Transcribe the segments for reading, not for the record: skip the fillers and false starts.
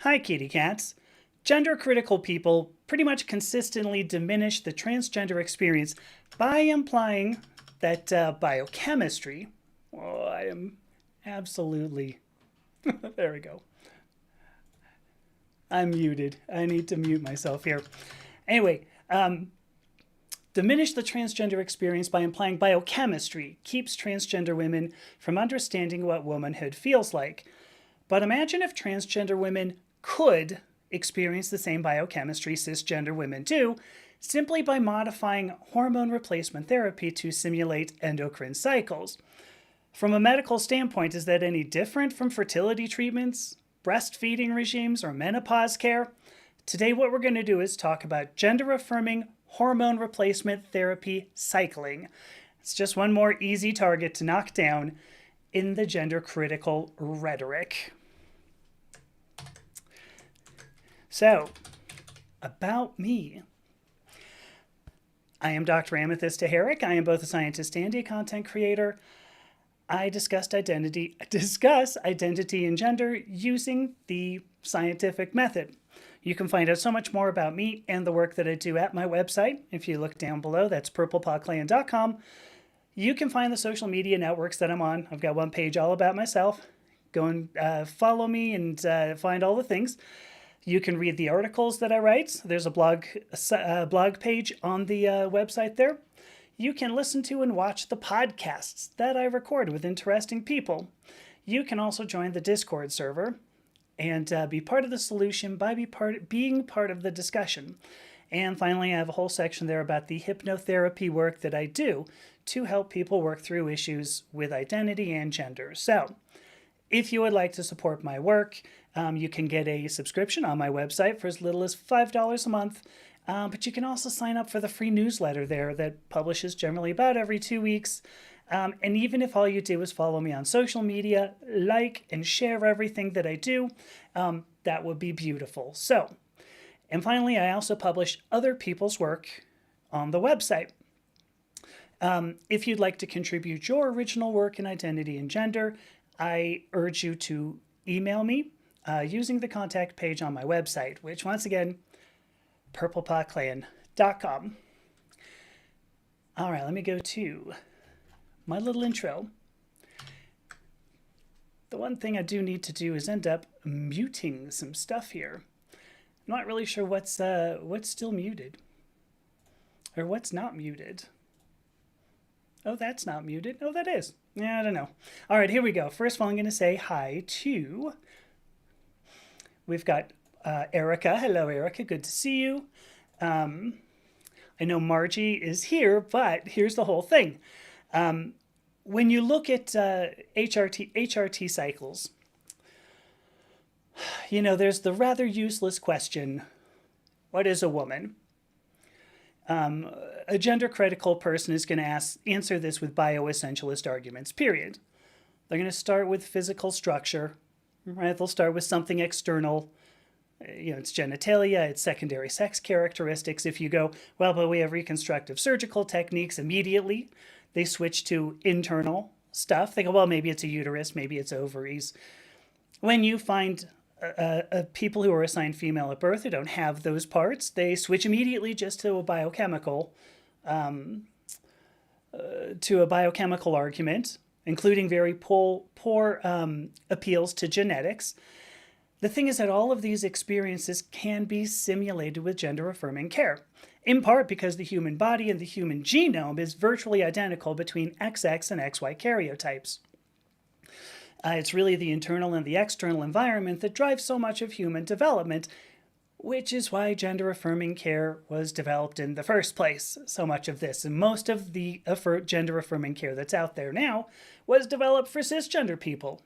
Hi, kitty cats. Gender critical people pretty much consistently diminish the transgender experience by implying that biochemistry, oh, I am absolutely, there we go. I'm muted. I need to mute myself here. Anyway, diminish the transgender experience by implying biochemistry keeps transgender women from understanding what womanhood feels like. But imagine if transgender women could experience the same biochemistry cisgender women do, simply by modifying hormone replacement therapy to simulate endocrine cycles. From a medical standpoint, is that any different from fertility treatments, breastfeeding regimes, or menopause care? Today, what we're going to do is talk about gender-affirming hormone replacement therapy cycling. It's just one more easy target to knock down in the gender-critical rhetoric. So, about me. I am Dr. Amethysta Herrick. I am both a scientist and a content creator. I discuss identity and gender using the scientific method. You can find out so much more about me and the work that I do at my website. If you look down below, that's purplepawclan.com. You can find the social media networks that I'm on. I've got one page all about myself. Go and follow me and find all the things. You can read the articles that I write. There's a blog page on the website there. You can listen to and watch the podcasts that I record with interesting people. You can also join the Discord server and be part of the solution by being part of the discussion. And finally, I have a whole section there about the hypnotherapy work that I do to help people work through issues with identity and gender. So, if you would like to support my work, you can get a subscription on my website for as little as $5 a month. But you can also sign up for the free newsletter there that publishes generally about every 2 weeks. And even if all you do is follow me on social media, like and share everything that I do, that would be beautiful. So, and finally, I also publish other people's work on the website. If you'd like to contribute your original work in identity and gender, I urge you to email me using the contact page on my website, which once again, purplepawclan.com. All right, let me go to my little intro. The one thing I do need to do is end up muting some stuff here. I'm not really sure what's still muted or what's not muted. Oh, that's not muted. Oh, that is. Yeah, I don't know. All right, here we go. First of all, I'm going to say hi to, we've got Erica. Hello, Erica. Good to see you. I know Margie is here, but here's the whole thing. When you look at HRT cycles, you know, there's the rather useless question, what is a woman? A gender-critical person is going to answer this with bioessentialist arguments, period. They're going to start with physical structure, right? They'll start with something external. You know, it's genitalia, it's secondary sex characteristics. If you go, well, but we have reconstructive surgical techniques, immediately they switch to internal stuff. They go, well, maybe it's a uterus, maybe it's ovaries. When you find people who are assigned female at birth who don't have those parts, they switch immediately just to a biochemical argument, including very poor appeals to genetics. The thing is that all of these experiences can be simulated with gender-affirming care, in part because the human body and the human genome is virtually identical between XX and XY karyotypes. It's really the internal and the external environment that drives so much of human development, which is why gender-affirming care was developed in the first place. So much of this, and most of the gender-affirming care that's out there now, was developed for cisgender people,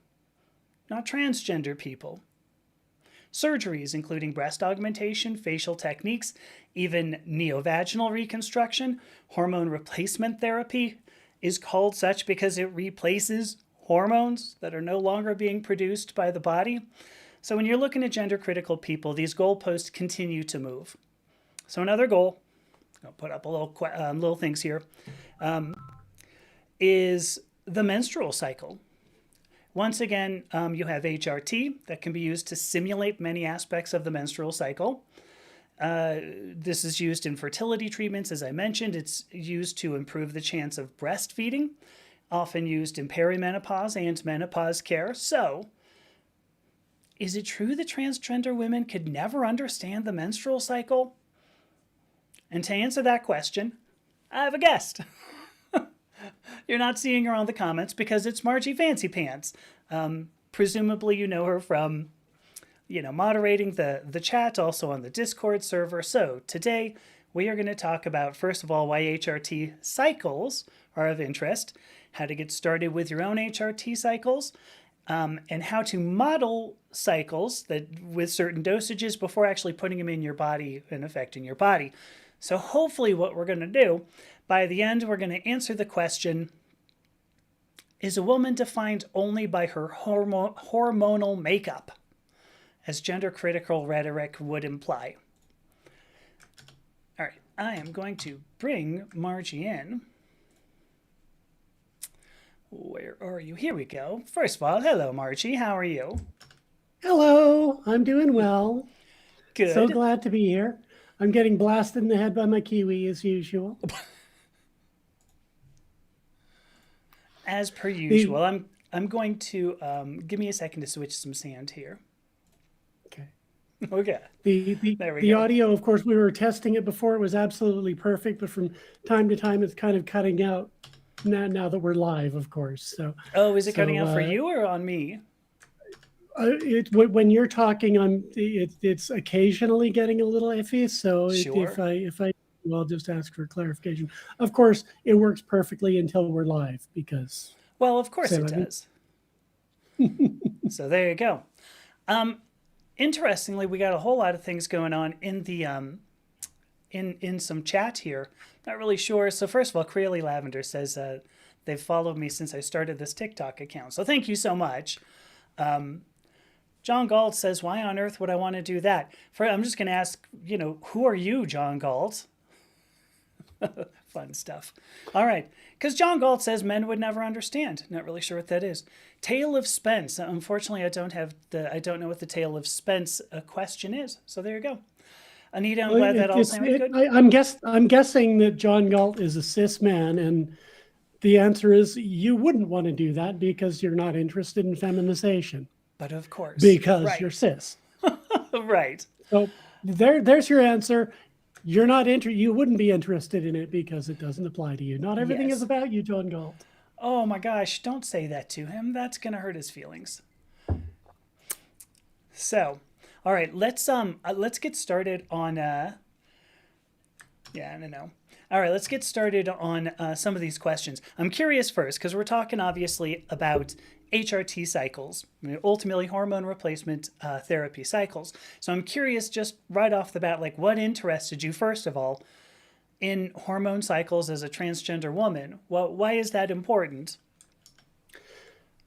not transgender people. Surgeries, including breast augmentation, facial techniques, even neovaginal reconstruction, hormone replacement therapy is called such because it replaces hormones that are no longer being produced by the body. So when you're looking at gender-critical people, these goalposts continue to move. So another goal, I'll put up a little things here, is the menstrual cycle. Once again, you have HRT that can be used to simulate many aspects of the menstrual cycle. This is used in fertility treatments, as I mentioned. It's used to improve the chance of breastfeeding, often used in perimenopause and menopause care. So, is it true that transgender women could never understand the menstrual cycle? And to answer that question, I have a guest. You're not seeing her on the comments because it's Margie Fancypants. Presumably you know her from, moderating the chat, also on the Discord server. So today we are going to talk about, first of all, why HRT cycles are of interest, how to get started with your own HRT cycles, and how to model cycles that with certain dosages before actually putting them in your body and affecting your body. So hopefully what we're going to do, by the end, we're going to answer the question, is a woman defined only by her hormonal makeup, as gender-critical rhetoric would imply? All right, I am going to bring Margie in. Where are you? Here we go. First of all, hello, Margie. How are you? Hello, I'm doing well. So Good. glad to be here. I'm getting blasted in the head by my kiwi as usual. As per The usual, I'm going to give me a second to switch some sand here. okay. Okay, The there we the go. audio, of course, we were testing it before. It was absolutely perfect, but from time to time, it's kind of cutting out. Now that we're live, of course. So Oh, is it cutting so out for you or on me? when you're talking, it's occasionally getting a little iffy. So Sure. if I well, just ask for clarification. Of course, it works perfectly until we're live because Well, of course say it what I does. So there you go. Um, Interestingly, we got a whole lot of things going on in the in some chat here. Not really sure. So first of all, Creely Lavender says they've followed me since I started this TikTok account. So thank you so much. John Galt says, "Why on earth would I want to do that?" I'm just going to ask, who are you, John Galt? Fun stuff. All right, because John Galt says men would never understand. Not really sure what that is. Tale of Spence. Unfortunately, I don't know what the Tale of Spence question is. So there you go. Anita, I'm Well, glad that all sounded good. I'm guessing that John Galt is a cis man, and the answer is you wouldn't want to do that because you're not interested in feminization But of course, because you're right, cis. right. So there's your answer. You wouldn't be interested in it because it doesn't apply to you. Not everything is Yes. about you, John Galt. Oh my gosh, don't say that to him. That's gonna hurt his feelings. So, all right, let's get started on yeah, I don't know. All right, let's get started on some of these questions. I'm curious first because we're talking obviously about HRT cycles, ultimately hormone replacement therapy cycles. So I'm curious, just right off the bat, like what interested you first of all in hormone cycles as a transgender woman? Well, why is that important?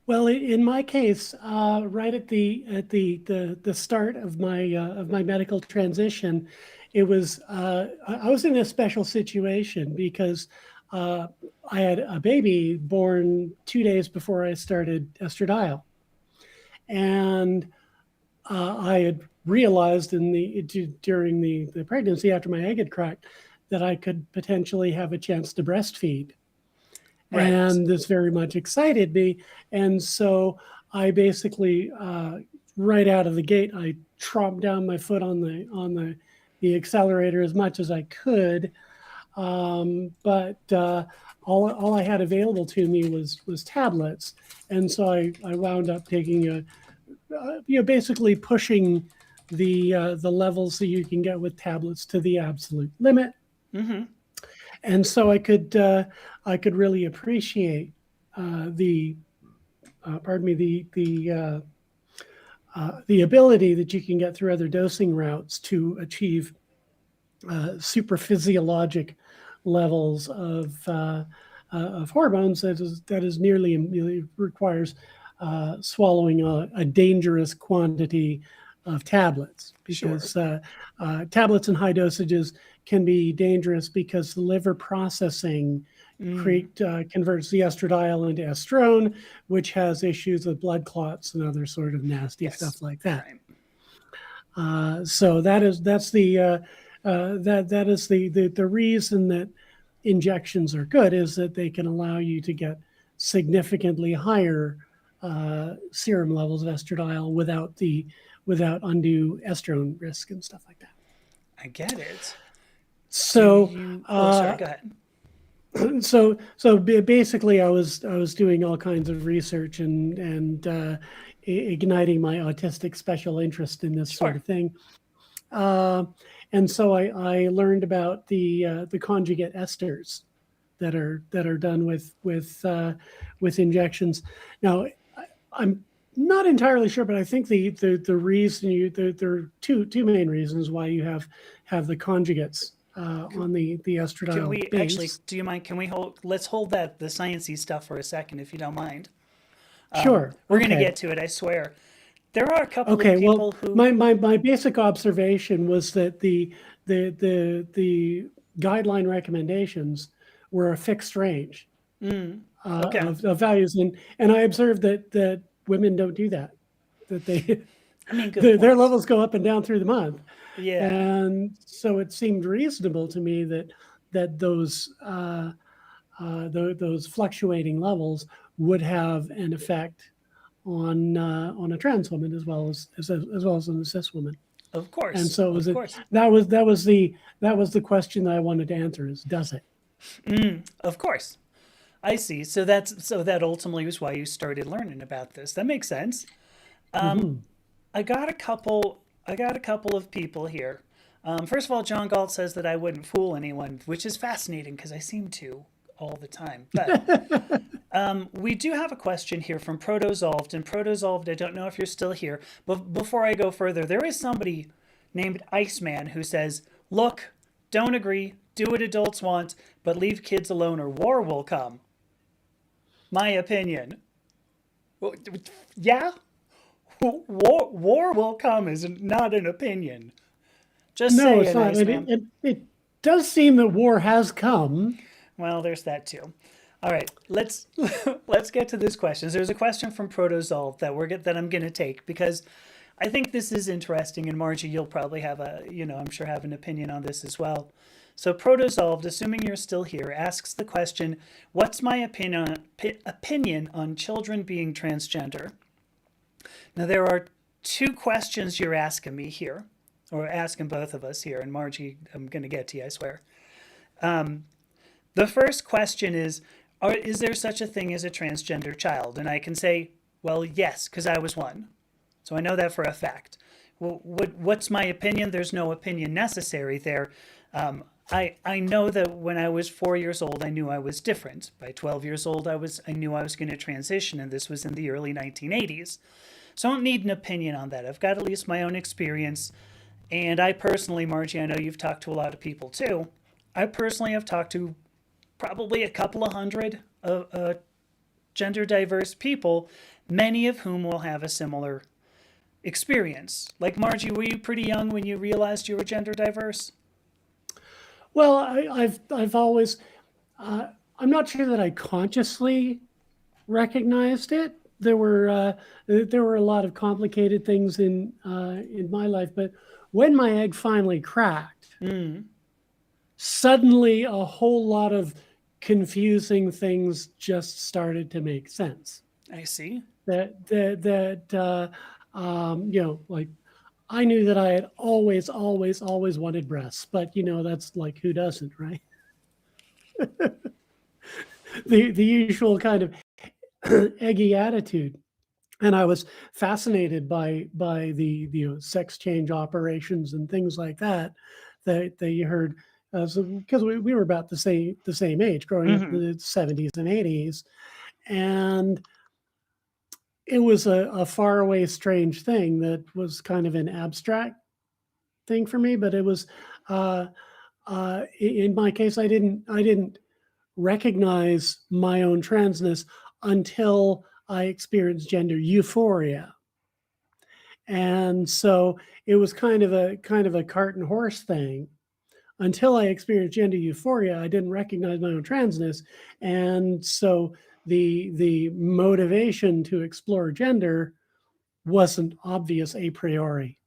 Well, in my case, right at the start of my medical transition, it was I was in a special situation because uh, I had a baby born 2 days before I started estradiol, and I had realized during the pregnancy after my egg had cracked that I could potentially have a chance to breastfeed, Right. and this very much excited me. And so I basically, right out of the gate, I tromped down my foot on the accelerator as much as I could. But all I had available to me was tablets, and so I wound up taking basically pushing the levels that you can get with tablets to the absolute limit, Mm-hmm. and so I could really appreciate the pardon me the ability that you can get through other dosing routes to achieve super physiologic levels of hormones that is nearly requires swallowing a dangerous quantity of tablets Sure. because tablets in high dosages can be dangerous because the liver processing Mm, converts the estradiol into estrone, which has issues with blood clots and other sort of nasty yes. stuff like that. Right. So that's the that is the reason that injections are good, is that they can allow you to get significantly higher serum levels of estradiol without undue estrone risk and stuff like that. I get it. Do So you? Oh, sorry. uh, Go ahead. basically, I was doing all kinds of research and igniting my autistic special interest in this sort Sure. of thing. Uh, and so I learned about the conjugate esters that are done with injections. Now, I'm not entirely sure, but I think the reason there are two main reasons why you have the conjugates on the Can estradiol we actually? base. Do you mind? Can we hold? Let's hold that the sciencey stuff for a second, if you don't mind. Sure. We're gonna Okay. get to it. I swear. There are a couple of Okay. Well, people who. my basic observation was that the guideline recommendations were a fixed range Okay. of values, and I observed that women don't do that. That they I mean, good their point. levels go up and down through the month, Yeah. and so it seemed reasonable to me that those fluctuating levels would have an effect on a trans woman as well as on a cis woman. Of And course. so it was Of course. that was the question that I wanted to answer, is does it? Of course. I see. So that ultimately was why you started learning about this. That makes sense. Hmm. I got a couple. I got a couple of people here. First of all, John Galt says that I wouldn't fool anyone, which is fascinating because I seem to all the time. But we do have a question here from Protozolved, and Protozolved, I don't know if you're still here, but before I go further, there is somebody named Iceman who says, "Look, don't agree. Do what adults want, but leave kids alone, or war will come." My opinion. Well, yeah, war will come is not an opinion. Just No, it's saying, not. Iceman. It does seem that war has come. Well, there's that too. All right, let's let's get to this question. There's a question from Protozolve that I'm gonna take because I think this is interesting, and Margie, you'll probably have I'm sure have an opinion on this as well. So Protozolved, assuming you're still here, asks the question, "What's my opinion on children being transgender?" Now there are two questions you're asking me here, or asking both of us here, and Margie, I'm gonna get to you, I swear. The first question is there such a thing as a transgender child? And I can say, well, yes, because I was one. So I know that for a fact. Well, what's my opinion? There's no opinion necessary there. I know that when I was 4 years old, I knew I was different. By 12 years old, I knew I was going to transition, and this was in the early 1980s. So I don't need an opinion on that. I've got at least my own experience. And I personally, Margie, I know you've talked to a lot of people too. I personally have talked to probably a couple of hundred gender diverse people, many of whom will have a similar experience. Like Margie, were you pretty young when you realized you were gender diverse? Well, I've always I'm not sure that I consciously recognized it. There were a lot of complicated things in my life, but when my egg finally cracked, suddenly a whole lot of confusing things just started to make sense. I see. Like I knew that I had always wanted breasts, but that's like, who doesn't, right? The usual kind of eggy attitude. And I was fascinated by the sex change operations and things like that you heard, because we were about the same age, growing up in Mm-hmm. the 70s and 80s, and it was a faraway, strange thing that was kind of an abstract thing for me. But it was, in my case, I didn't recognize my own transness until I experienced gender euphoria. And so it was kind of a cart and horse thing until I experienced gender euphoria, I didn't recognize my own transness. And so the motivation to explore gender wasn't obvious a priori.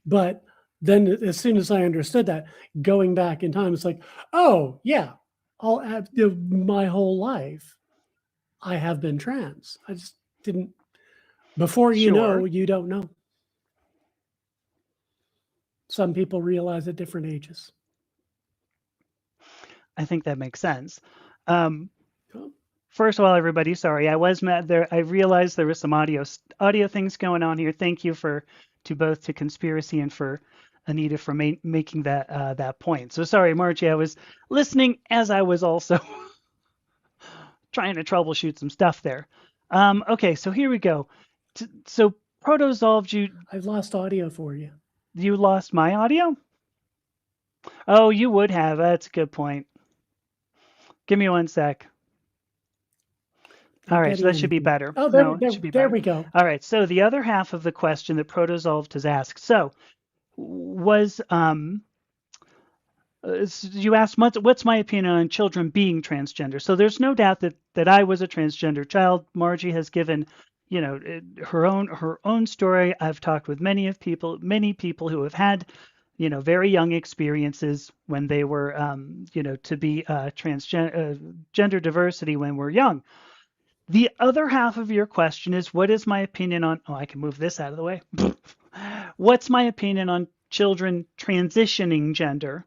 But then as soon as I understood that, going back in time, it's like, oh yeah, my whole life I have been trans. I just didn't, before you know, Sure. you don't know. Some people realize at different ages. I think that makes sense. Um, First of all, everybody, sorry, I was mad there. I realized there was some audio things going on here. Thank you to both to Conspiracy and for Anita for making that point. So sorry, Margie, I was listening as I was also trying to troubleshoot some stuff there. Okay, so here we go. So Protozolved, I've lost audio for you. you lost my audio? Oh, you would have. That's a good point. Give me one sec. All right, so that should be better. Oh, No, it should be there better. we go. All right, so the other half of the question that Protozolved has asked. So was you asked what's my opinion on children being transgender? So there's no doubt that I was a transgender child. Margie has given, her own story. I've talked with many people who have had, very young experiences when they were, to be transgender gender diversity when we're young. The other half of your question is what is my opinion on, oh, I can move this out of the way. What's my opinion on children transitioning gender?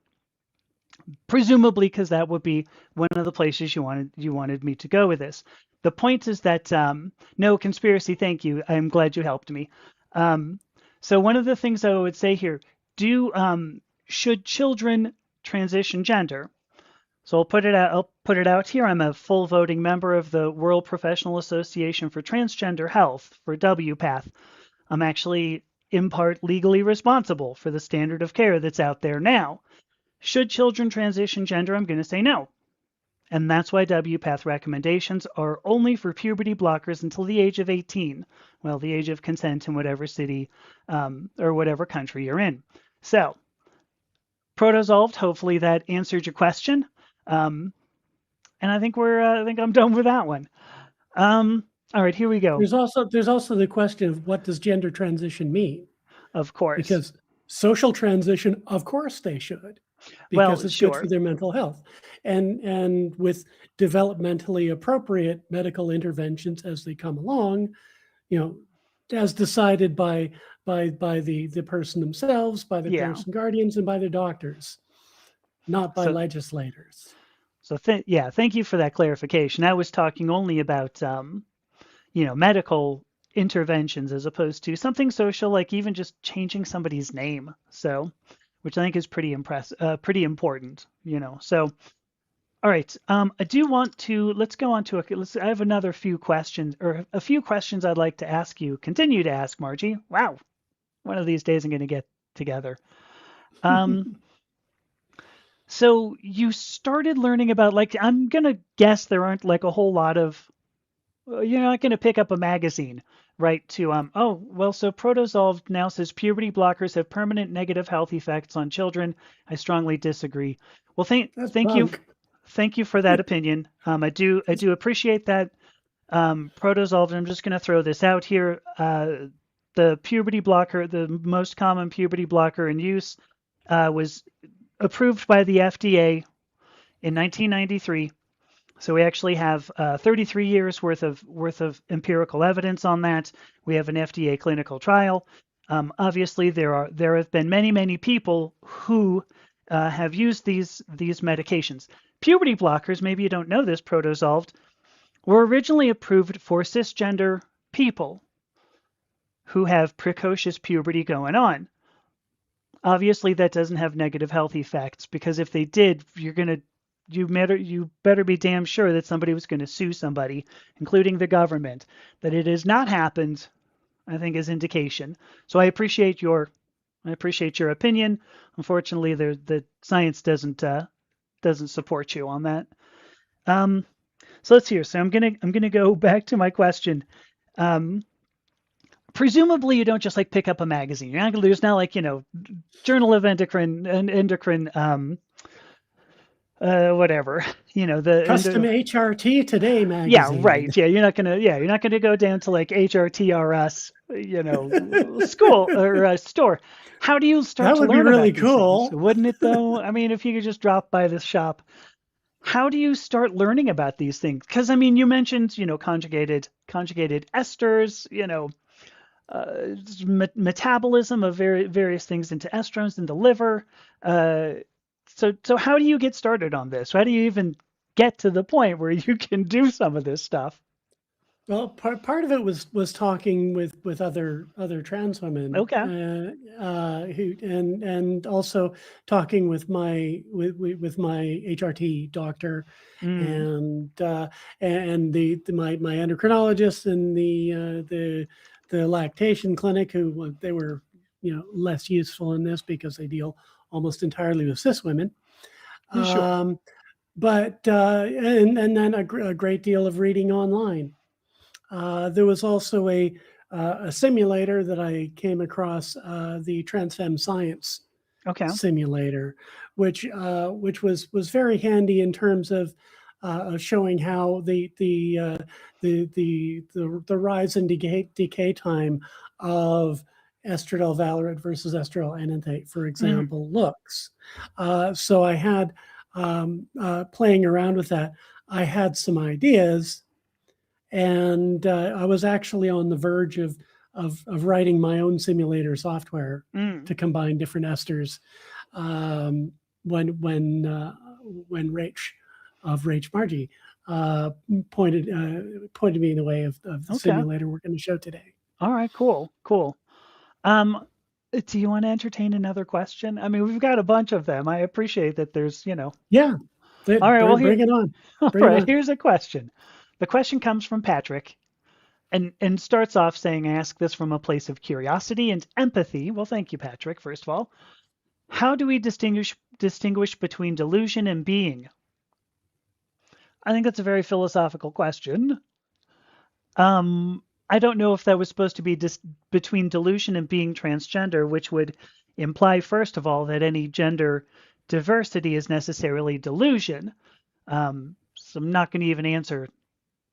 Presumably because that would be one of the places you wanted me to go with this. The point is that no conspiracy. Thank you. I'm glad you helped me. So one of the things I would say here: should children transition gender? So I'll put it out. I'll put it out here. I'm a full voting member of the World Professional Association for Transgender Health, for WPATH. I'm actually in part legally responsible for the standard of care that's out there now. Should children transition gender? I'm going to say no. And that's why WPATH recommendations are only for puberty blockers until the age of 18. Well, the age of consent in whatever city or whatever country you're in. So, Protozolved, hopefully that answered your question. And I think I'm done with that one. All right, here we go. There's also the question of what does gender transition mean? Of course. Because social transition, of course they should, because it's good for their mental health. And with developmentally appropriate medical interventions as they come along, as decided by the person themselves, by the parents and guardians, and by the doctors, not by legislators. So thank you for that clarification. I was talking only about medical interventions as opposed to something social, like even just changing somebody's name. So, which I think is pretty important. So, all right. I do want to let's go on to I have another few questions or a few questions I'd like to continue to ask Margie. Wow, one of these days I'm going to get together. So you started learning about, I'm going to guess there aren't a whole lot of, you're not going to pick up a magazine, right? So Protozolved now says puberty blockers have permanent negative health effects on children. I strongly disagree. Well, thank you. Thank you for that opinion. I do appreciate that. Protozolved, I'm just going to throw this out here. The puberty blocker, the most common puberty blocker in use, was approved by the FDA in 1993. So we actually have 33 years worth of empirical evidence on that. We have an FDA clinical trial. Obviously, there have been many people who have used these medications. Puberty blockers, maybe you don't know this, Protozolved, were originally approved for cisgender people who have precocious puberty going on. Obviously, that doesn't have negative health effects, because if they did, you better be damn sure that somebody was going to sue somebody, including the government. That it has not happened, I think, is indication. So I appreciate your opinion. Unfortunately, the science doesn't support you on that. So let's hear. So I'm gonna go back to my question. presumably you don't just like pick up a magazine. You're not gonna, there's not like, Journal of Endocrine and Endocrine, whatever, Custom HRT Today yeah, magazine. right. Yeah, you're not gonna go down to like HRTRS, school or store. How do you start That to would be learn really about these things? cool. Wouldn't it though? I mean, if you could just drop by this shop, how do you start learning about these things? Because I mean, you mentioned, conjugated esters, metabolism of various things into estrogens in the liver. Uh, so how do you get started on this? How do you even get to the point where you can do some of this stuff? Well, part of it was talking with other trans women, Okay. who and also talking with my HRT doctor, Mm, and my endocrinologist and the lactation clinic, who they were less useful in this because they deal almost entirely with cis women. sure. Um, and then a great deal of reading online. There was also a simulator that I came across, the Transfem Science Okay. simulator, which was very handy in terms of showing how the rise and decay time of estradiol valerate versus estradiol enanthate, for Hmm. example, looks. So I had, playing around with that, I had some ideas, and I was actually on the verge of writing my own simulator software Mm. to combine different esters, um, when Rach Margie uh, pointed me in the way of the Okay. simulator we're going to show today. All right. Cool. Cool. Um, do you want to entertain another question? I mean, we've got a bunch of them. I appreciate that there's. Yeah, All right. Well, bring it on, all bring it right. on. Here's a question. The question comes from Patrick, and starts off saying, "I ask this from a place of curiosity and empathy." Well, thank you, Patrick. First of all, how do we distinguish between delusion and being? I think that's a very philosophical question. I don't know if that was supposed to be between delusion and being transgender, which would imply, first of all, that any gender diversity is necessarily delusion. So I'm not going to even answer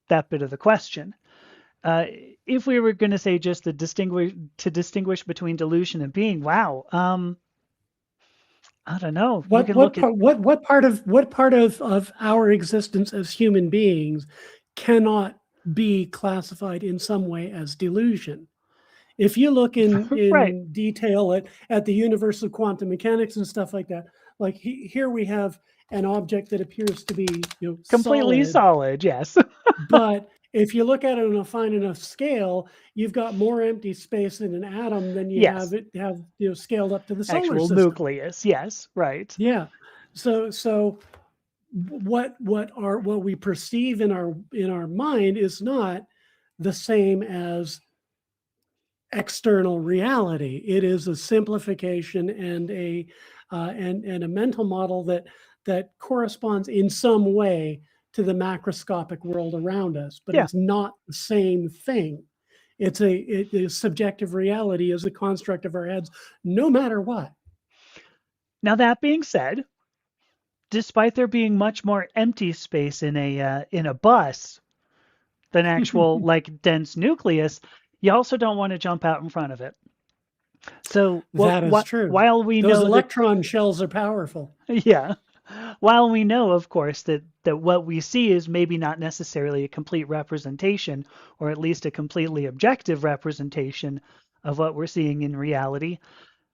that bit of the question. Uh, if we were going to say just distinguish between delusion and being, wow, I don't know. You can look at What part of our existence as human beings cannot be classified in some way as delusion? If you look right, in detail at the universe of quantum mechanics and stuff like that, like here we have an object that appears to be completely solid, solid. Yes, but if you look at it on a fine enough scale, you've got more empty space in an atom than you yes, have scaled up to the solar actual system. nucleus. Yes, right. Yeah. So what we perceive in our mind is not the same as external reality. It is a simplification and a mental model that corresponds in some way to the macroscopic world around us, but Yeah. it's not the same thing. It is subjective reality as a construct of our heads, no matter what. Now that being said, despite there being much more empty space in a bus than actual like dense nucleus, you also don't want to jump out in front of it. So That is what true. while we Those know that electron shells are powerful. yeah, while we know of course that what we see is maybe not necessarily a complete representation or at least a completely objective representation of what we're seeing in reality,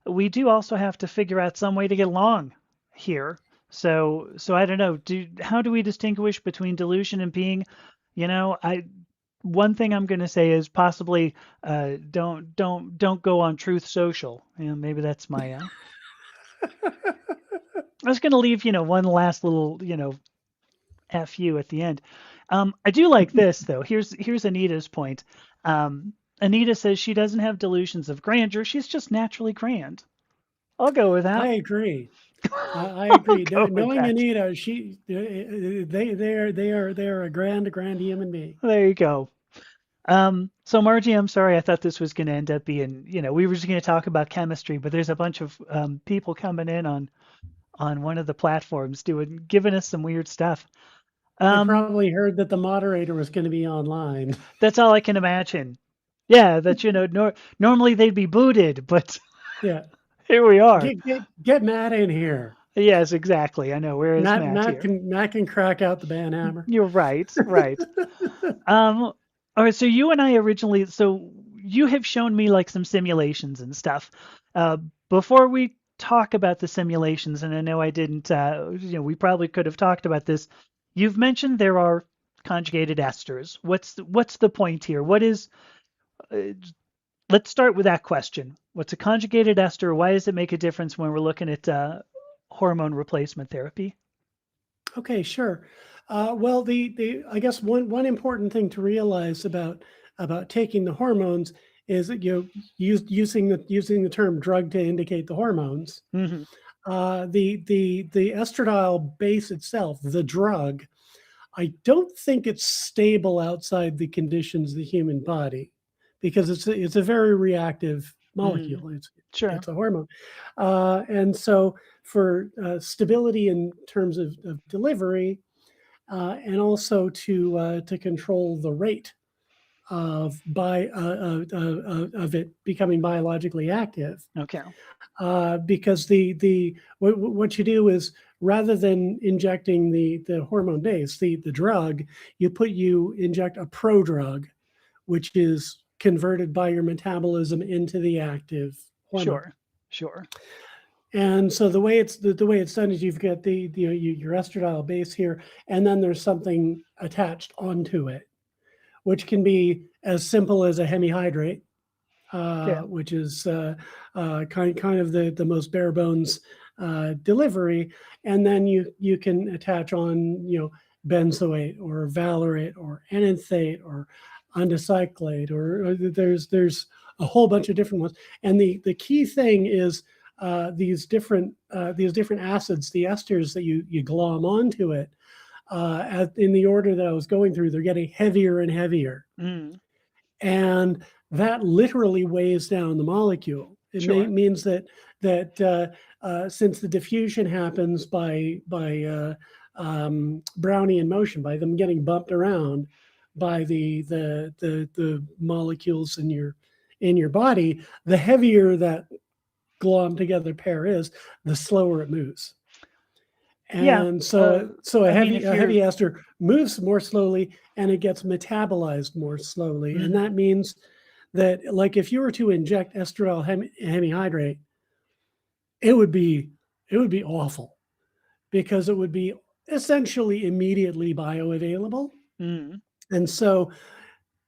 we do also have to figure out some way to get along here. So I don't know. How do we distinguish between delusion and being? I one thing I'm going to say is possibly don't go on Truth Social. Maybe that's my. I was going to leave one last little fu at the end. I do like this though. Here's Anita's point. Anita says she doesn't have delusions of grandeur. She's just naturally grand. I'll go with that. I agree. I I'll agree. go with Knowing that. Anita, they are a grand human being. There you go. So Margie, I'm sorry, I thought this was going to end up being, we were just going to talk about chemistry, but there's a bunch of people coming in on one of the platforms giving us some weird stuff. They Um, probably heard that the moderator was going to be online. that's all I can imagine. Yeah, that normally they'd be booted, but Yeah. here we are. Get Matt in here. Yes, exactly. I know. Where is Matt Matt Matt here? can Matt can crack out the band hammer. You're right, right. All right, so so you have shown me like some simulations and stuff. Uh, Before we talk about the simulations, and I know I didn't, we probably could have talked about this. You've mentioned there are conjugated esters. What's the point here? Uh, let's start with that question. What's a conjugated ester? Why does it make a difference when we're looking at hormone replacement therapy? Okay, sure. Well, the I guess one important thing to realize about taking the hormones is that using the term drug to indicate the hormones. Hmm. The estradiol base itself, the drug, I don't think it's stable outside the conditions of the human body because it's a very reactive Mm, molecule. sure, It's a hormone, and so for stability in terms of delivery, and also to control the rate of it becoming biologically active, okay, because what you do is rather than injecting the hormone base, the drug, you inject a prodrug, which is converted by your metabolism into the active hormone. sure, sure, And so the way it's done is you've got your estradiol base here, and then there's something attached onto it, which can be as simple as a hemihydrate, yeah, which is kind of the most bare bones delivery, and then you can attach on benzoate or valerate or enanthate or andecyclate, or there's a whole bunch of different ones. And the key thing is these different acids, the esters that you glom onto it, in the order that I was going through, they're getting heavier and heavier, mm, and that literally weighs down the molecule. sure, Means that since the diffusion happens by Brownian motion, by them getting bumped around by the molecules in your body, the heavier that glom together pair is, the slower it moves. yeah. And so I mean, a heavy ester moves more slowly and it gets metabolized more slowly. And mhm, that means that, like, if you were to inject estradiol hemihydrate, it would be awful because it would be essentially immediately bioavailable. mm, And so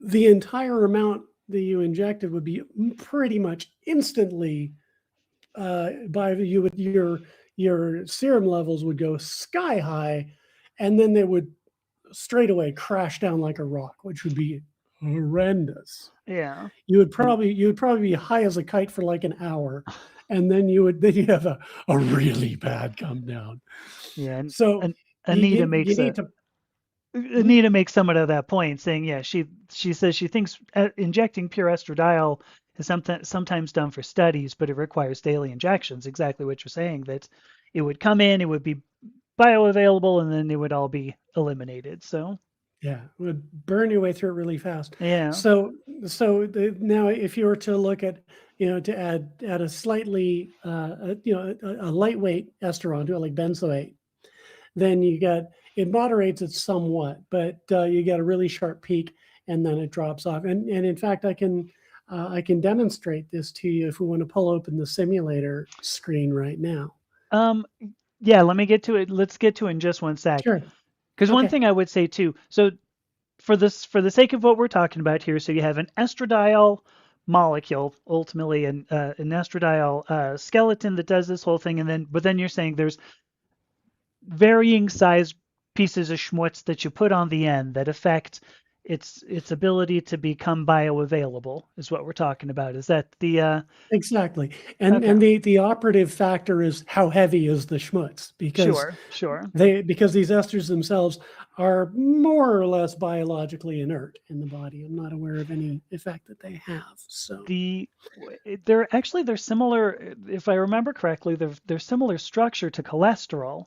the entire amount that you injected would be pretty much instantly by you would your serum levels would go sky high, and then they would straight away crash down like a rock, which would be horrendous. yeah, and You would probably be high as a kite for like an hour, and then you have a really bad come down. yeah, So and Anita you makes need a to. Mhm. Anita makes somewhat of that point, saying, yeah, she says she thinks injecting pure estradiol is sometimes done for studies, but it requires daily injections. Exactly what you're saying, that it would come in, it would be bioavailable, and then it would all be eliminated. So, Yeah, it would burn your way through it really fast. yeah, So, now if you were to look at, to add a slightly, a lightweight ester onto it, like benzoate, then it moderates it somewhat, but you get a really sharp peak, and then it drops off. And in fact, I can demonstrate this to you if we want to pull open the simulator screen right now. um, yeah. Let me get to it. Let's get to it in just one sec. Sure. Because one Okay. thing I would say too. So for the sake of what we're talking about here, so you have an estradiol molecule, ultimately an estradiol skeleton that does this whole thing, and then you're saying there's varying size pieces of schmutz that you put on the end that affect its ability to become bioavailable is what we're talking about. Is that the Exactly. okay? And the operative factor is how heavy is the schmutz, because Sure, sure. because these esters themselves are more or less biologically inert in the body. I'm not aware of any effect that they have. So The they're similar, if I remember correctly, they're similar structure to cholesterol.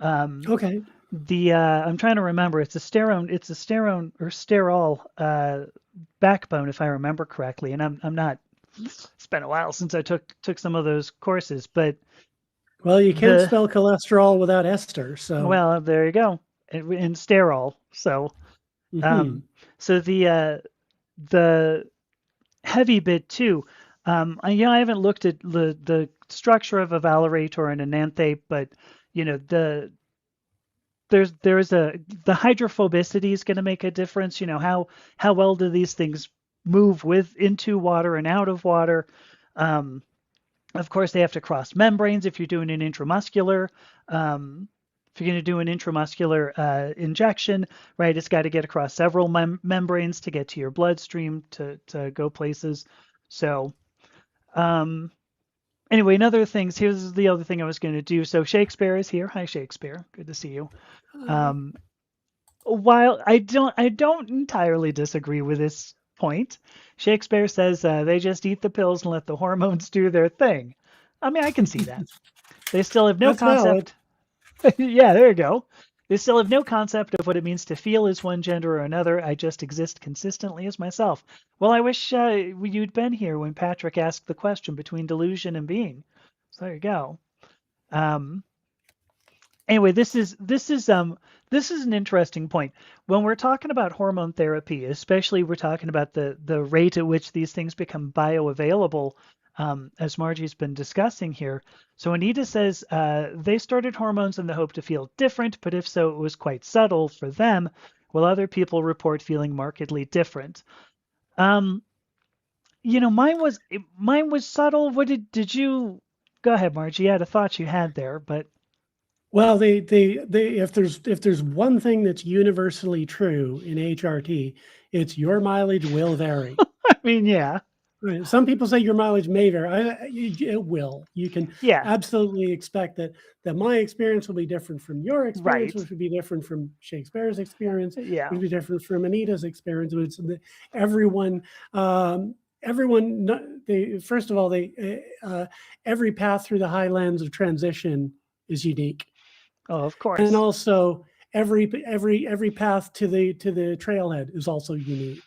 Um, okay. the I'm trying to remember. It's a sterone or sterol backbone, if I remember correctly. And I'm not. It's been a while since I took some of those courses, but Well, you can't the spell cholesterol without ester. So well, there you go. In sterol. Um, mhm. so the heavy bit too. I haven't looked at the structure of a valerate or an enanthate, but the there's a the hydrophobicity is going to make a difference. How well do these things move with into water and out of water? Um, of course, they have to cross membranes if you're doing an intramuscular. Um, if you're going to do an intramuscular injection, right, it's got to get across several membranes to get to your bloodstream to go places. So, um, anyway, another things. Here's the other thing I was going to do. So Shakespeare is here. Hi, Shakespeare. Good to see you. Hi. Um, while I don't entirely disagree with this point, Shakespeare says they just eat the pills and let the hormones do their thing. I mean, I can see that. They still have no That's valid. concept. Yeah, there you go. They still have no concept of what it means to feel as one gender or another. I just exist consistently as myself. Well, I wish you'd been here when Patrick asked the question between delusion and being. So there you go. Um, anyway, this is an interesting point. When we're talking about hormone therapy, especially we're talking about the rate at which these things become bioavailable, as Margie's been discussing here. So Anita says they started hormones in the hope to feel different, but if so, it was quite subtle for them, while other people report feeling markedly different. Um, mine was subtle. What did you? Go ahead, Margie. I had a thought you had there, but Well, they if there's one thing that's universally true in HRT, it's your mileage will vary. I mean, yeah, Right. Some people say your mileage may vary. It will. You can yeah, absolutely expect that my experience will be different from your experience, right. which would be different from Shakespeare's experience, Yeah. which would be different from Anita's experience. Everyone, everyone. They first of all, every path through the highlands of transition is unique, Oh, of and course. also every path to the trailhead is also unique.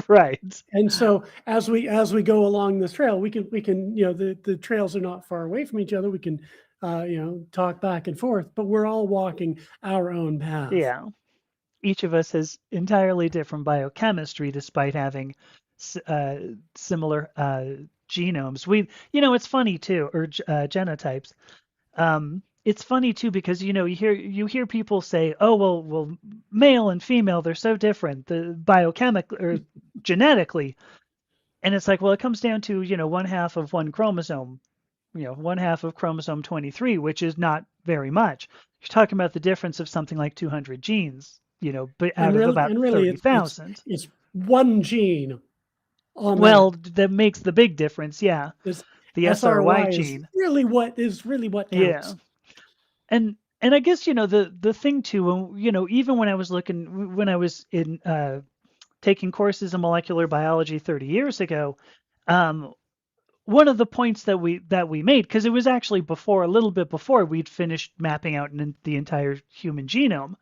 Right. And so as we go along this trail, we can the trails are not far away from each other. We can talk back and forth, but we're all walking our own path. Yeah. Each of us has entirely different biochemistry despite having uh, similar genomes. It's funny too, or genotypes. It's funny too because you hear people say, "Oh, well, male and female, they're so different, the biochemical or genetically," and it's like, well, it comes down to one half of one chromosome, one half of chromosome 23, which is not very much. You're talking about the difference of something like 200 genes, but out of about And really, 30,000. it's one gene on Well, that. that makes the big difference, yeah. This The SRY SRY is gene. really what Yeah. counts. And I guess the thing too, even when I was in taking courses in molecular biology 30 years ago, um, one of the points that we made, because it was actually a little bit before we'd finished mapping out the entire human genome.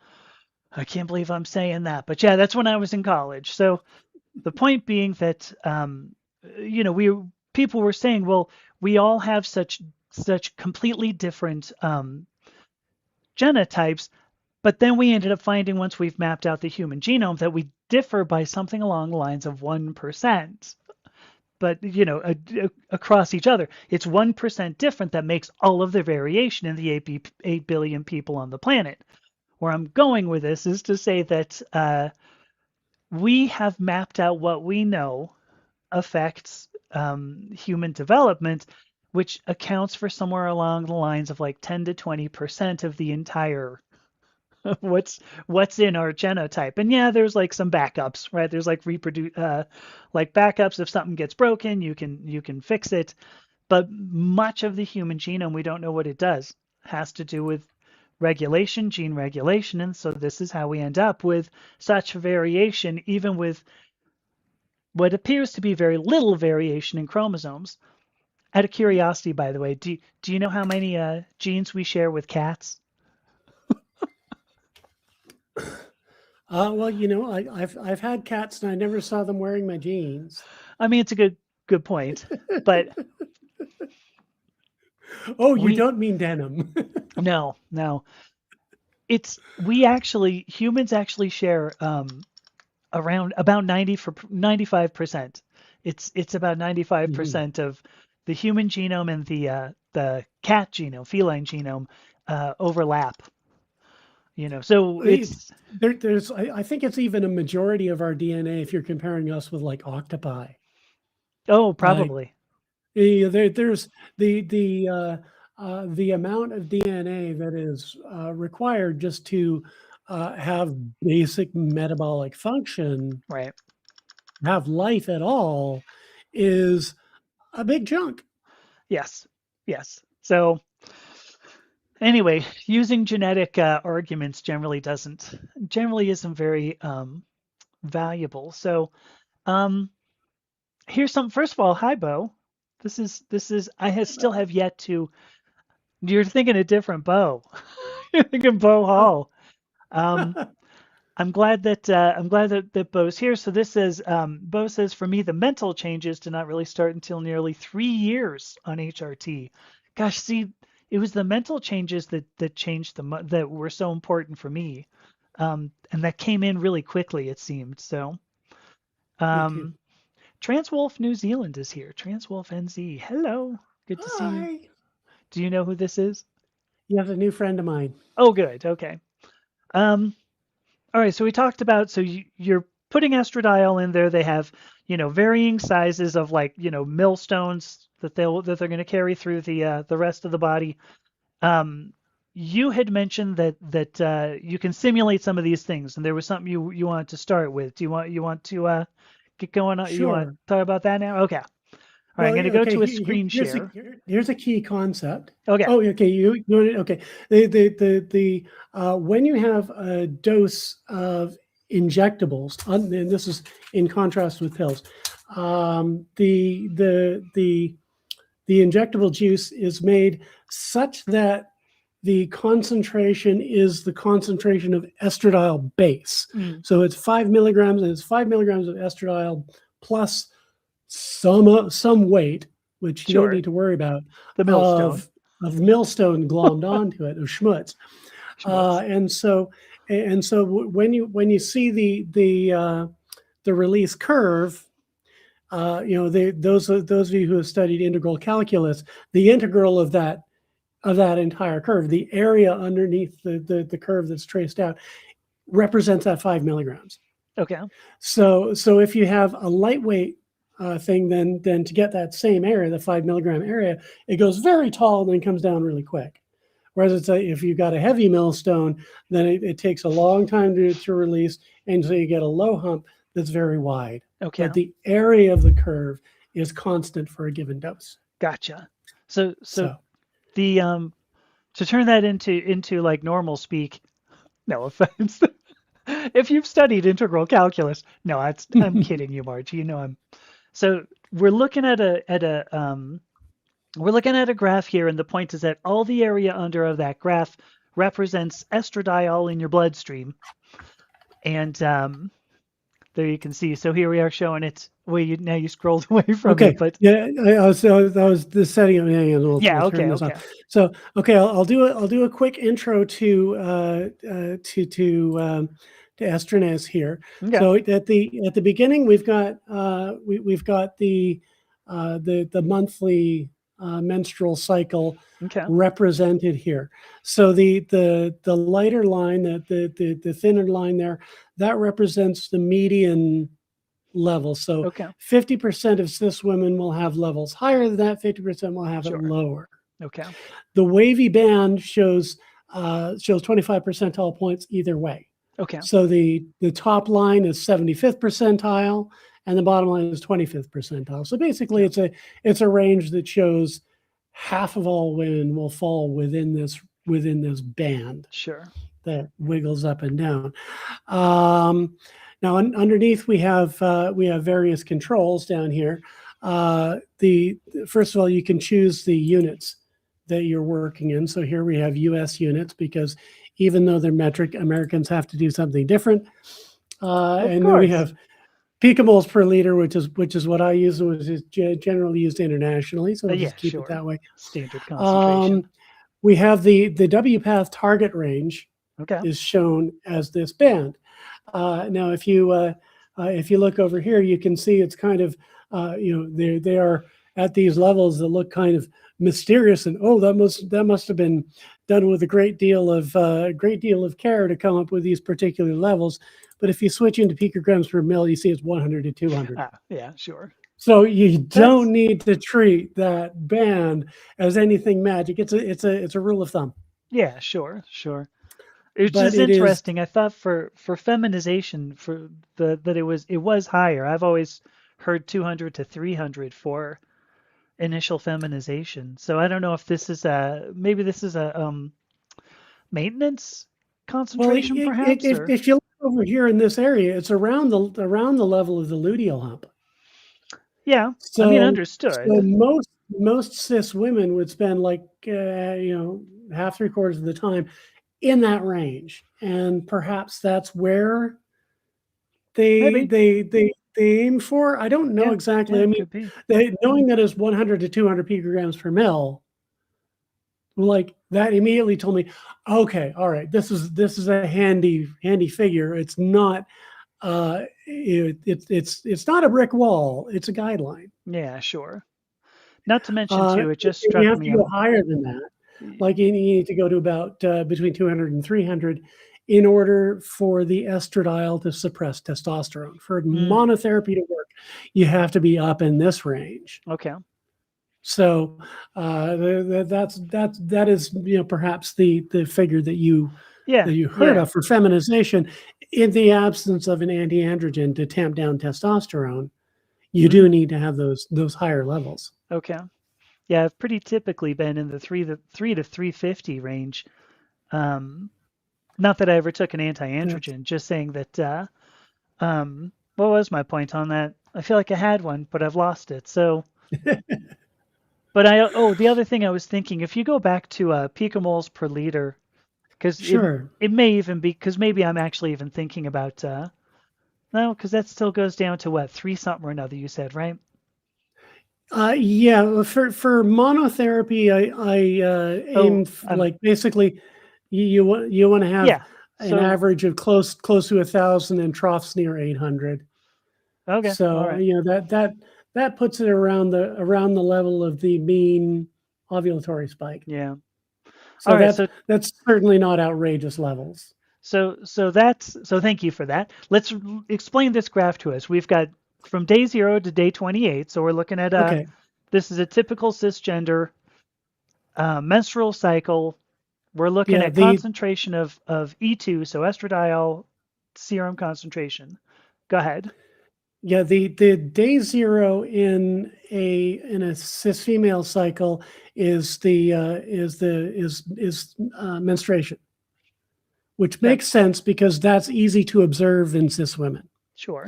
I can't believe I'm saying that, but yeah, that's when I was in college. So the point being that we people were saying, well, we all have such completely different genotypes, but then we ended up finding once we've mapped out the human genome that we differ by something along the lines of 1%. But across each other, it's 1% different that makes all of the variation in the 8 billion people on the planet. Where I'm going with this is to say that we have mapped out what we know affects human development, which accounts for somewhere along the lines of like 10 to 20% of the entire what's in our genotype. And yeah, there's like some backups, right? There's like like backups. If something gets broken, you can fix it. But much of the human genome, we don't know what it does. Has to do with regulation, gene regulation, and so this is how we end up with such variation, even with what appears to be very little variation in chromosomes. Out of curiosity, by the way, do you know how many genes we share with cats? Well, I've had cats and I never saw them wearing my jeans. I mean, it's a good point, but Oh, you we don't mean denim. no, it's we actually humans actually share around about 95%. It's about Mhm. 95% of the human genome and the cat genome, feline genome, overlap. So It- it's I think it's even a majority of our DNA if you're comparing us with like octopi. oh Like probably there's the amount of DNA that is required just to have basic metabolic function, right. have life at all, is a big chunk. Yes, yes. So anyway, using genetic arguments generally isn't very valuable. So um, here's some. First of all, hi Bo. This is still have yet to. You're thinking a different Bo. You're thinking Bo Hall. Um, I'm glad that Bo's here. So this says Bo says for me the mental changes did not really start until nearly 3 years on HRT. Gosh, see, it was the mental changes that changed that were so important for me, and that came in really quickly. It seemed so. Me too. Um, Transwolf New Zealand is here. Transwolf NZ. Hello, good to see you. Hi. Do you know who this is? You have a new friend of mine. Oh, good. Okay. Um, All right, so we talked about you're putting estradiol in there. They have varying sizes of like millstones that they're going to carry through the rest of the body. Um, you had mentioned that you can simulate some of these things, and there was something you wanted to start with. Do you want to get going on? You want to Sure. talk about that now? Okay. All right, I'm Well, going to go okay. to a screen share. Here's a key concept. Okay, Oh, okay. You want it? Okay. The when you have a dose of injectables, and this is in contrast with pills, the injectable juice is made such that the concentration is the concentration of estradiol base. mm, So it's 5 milligrams, and it's 5 milligrams of estradiol plus some weight, which you don't sure. need to worry about, The millstone, of millstone glommed onto it, of schmutz. schmutz. And so when you see the release curve, those of you who have studied integral calculus, the integral of that entire curve, the area underneath the curve that's traced out, represents that 5 milligrams. Okay, So if you have a lightweight thing, then to get that same area, the 5 milligram area, it goes very tall and then comes down really quick. Whereas if you've got a heavy millstone, then it takes a long time to release, and so you get a low hump that's very wide. okay, But the area of the curve is constant for a given dose. gotcha. So So the to turn that into like normal speak, no offense. If you've studied integral calculus, no, I'm kidding you, Margie. I'm so we're looking at a graph here, and the point is that all the area under of that graph represents estradiol in your bloodstream, and there you can see. So here we are showing it. Well, now you scrolled away from it, okay, but yeah, so that was the setting. Yeah, yeah, we'll turn okay, this on. okay, So okay, I'll do a quick intro to estranase here. okay, So at the beginning, we've got the monthly menstrual cycle okay, represented here. So the lighter line, the thinner line there, that represents the median level. So okay, 50% of cis women will have levels higher than that, 50% will have it sure, lower. okay, The wavy band shows shows 25 percentile points either way. Okay. So the top line is 75th percentile, and the bottom line is 25th percentile. So basically, it's a range that shows half of all women will fall within this band Sure. that wiggles up and down. Now underneath we have various controls down here. First of all, you can choose the units that you're working in. So here we have U.S. units, because even though they're metric, Americans have to do something different. And then we have picomoles per liter, which is what I use, which is generally used internationally. So we'll just keep it that way. Standard concentration. We have the WPATH target range is shown as this band. Now, if you look over here, you can see it's kind of they are at these levels that look kind of mysterious, and that must have been done with a great deal of care to come up with these particular levels. But if you switch into picograms per mil, you see it's 100 to 200. Yeah, sure. So you don't need to treat that band as anything magic. It's a rule of thumb. Yeah, sure. It's just interesting. I thought for feminization, that it was higher. I've always heard 200 to 300 for initial feminization. So I don't know if this is a maintenance concentration, perhaps. If you look over here in this area, it's around the level of the luteal hump. Yeah, so, I mean, understood. So most cis women would spend like half, 3/4 of the time in that range, and perhaps that's where they aim for. I don't know exactly. I mean, knowing that it's 100 to 200 picograms per mil, like that immediately told me, okay, all right, this is a handy figure. It's not it's not a brick wall. It's a guideline. Yeah, sure. Not to mention too, it just struck me. You have to go higher than that. Like you need to go to about between 200 and 300 in order for the estradiol to suppress testosterone. For monotherapy to work, you have to be up in this range. Okay. So that is perhaps the figure that you heard of for feminization. In the absence of an anti-androgen to tamp down testosterone, you do need to have those higher levels. Okay. Yeah, I've pretty typically been in the 3 to 350 range. Not that I ever took an anti-androgen, just saying that. What was my point on that? I feel like I had one, but I've lost it. So, but the other thing I was thinking, if you go back to picomoles per liter, because it may even be, because maybe I'm actually even thinking about no, because that still goes down to what, 3 something or another, you said, right? Yeah, for monotherapy, I aim like basically you want to have an average of close to 1,000 and troughs near 800. Okay. So that puts it around the level of the mean ovulatory spike. Yeah. So that's certainly not outrageous levels. So thank you for that. Let's explain this graph to us. We've got from day 0 to day 28. So we're looking at this is a typical cisgender menstrual cycle. We're looking at concentration of E2, so estradiol serum concentration. Go ahead. Yeah, the day 0 in a cis female cycle is menstruation, which makes sense because that's easy to observe in cis women. Sure.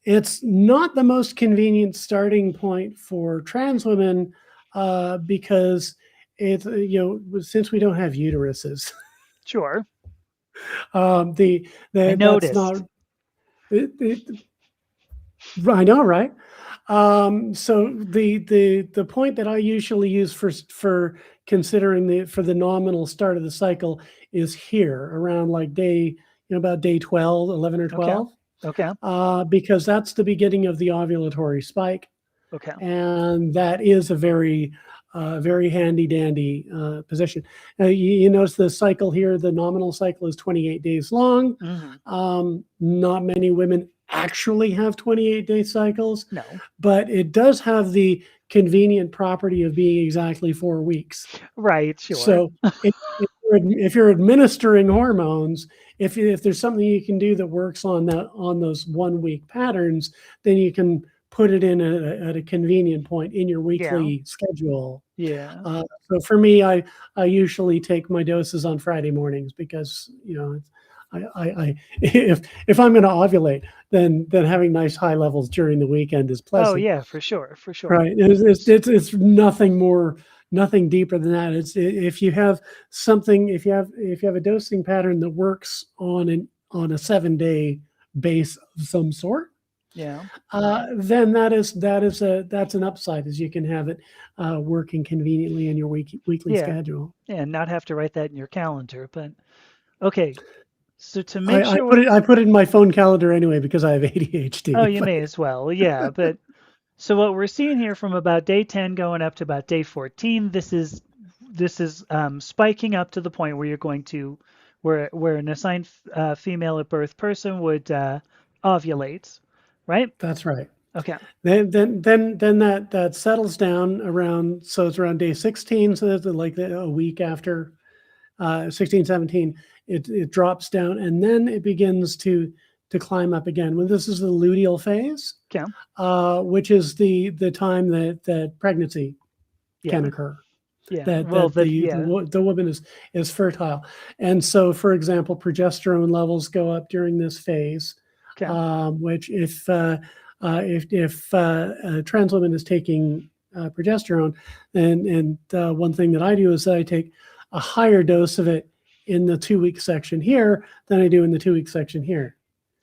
It's not the most convenient starting point for trans women because it's since we don't have uteruses. Sure. I noticed. That's not. I know, right? So the point that I usually use for considering for the nominal start of the cycle is here around like about day 12, 11 or 12. Okay. Because that's the beginning of the ovulatory spike. Okay. And that is a very handy dandy position. Now, you notice the cycle here, the nominal cycle is 28 days long. Mm-hmm. Not many women actually have 28-day cycles, No. but it does have the convenient property of being exactly 4 weeks. Right, sure. So if you're administering hormones, if there's something you can do that works on those 1 week patterns, then you can put it in at a convenient point in your Yeah. weekly schedule. Yeah. So for me, I usually take my doses on Friday mornings because I if I'm going to ovulate, then having nice high levels during the weekend is Oh pleasant. yeah, for sure, for sure. Right. It's nothing more, nothing deeper than that. It's if you have something, if you have a dosing pattern that works on a 7-day base of some sort, Yeah. then that's an upside, is you can have it working conveniently in your weekly Yeah. schedule. Yeah, and not have to write that in your calendar. But okay, so to I, make I sure put it I put it in my phone calendar anyway because I have oh, ADHD. you may as well. Yeah, but so what we're seeing here from about day 10 going up to about day 14, this is spiking up to the point where you're going to where an assigned female at birth person would ovulate, right? That's right. Okay. Then that settles down around, so it's around day 16, so that's like a week after 16, 17, it drops down, and then it begins to climb up again. When this is the luteal phase, Okay. which is the time that pregnancy can Yeah. occur, Yeah. that Well, that the yeah. the woman is fertile. And so, for example, progesterone levels go up during this phase, Okay. which if a trans woman is taking progesterone, and one thing that I do is that I take a higher dose of it in the 2 week section here than I do in the 2 week section here.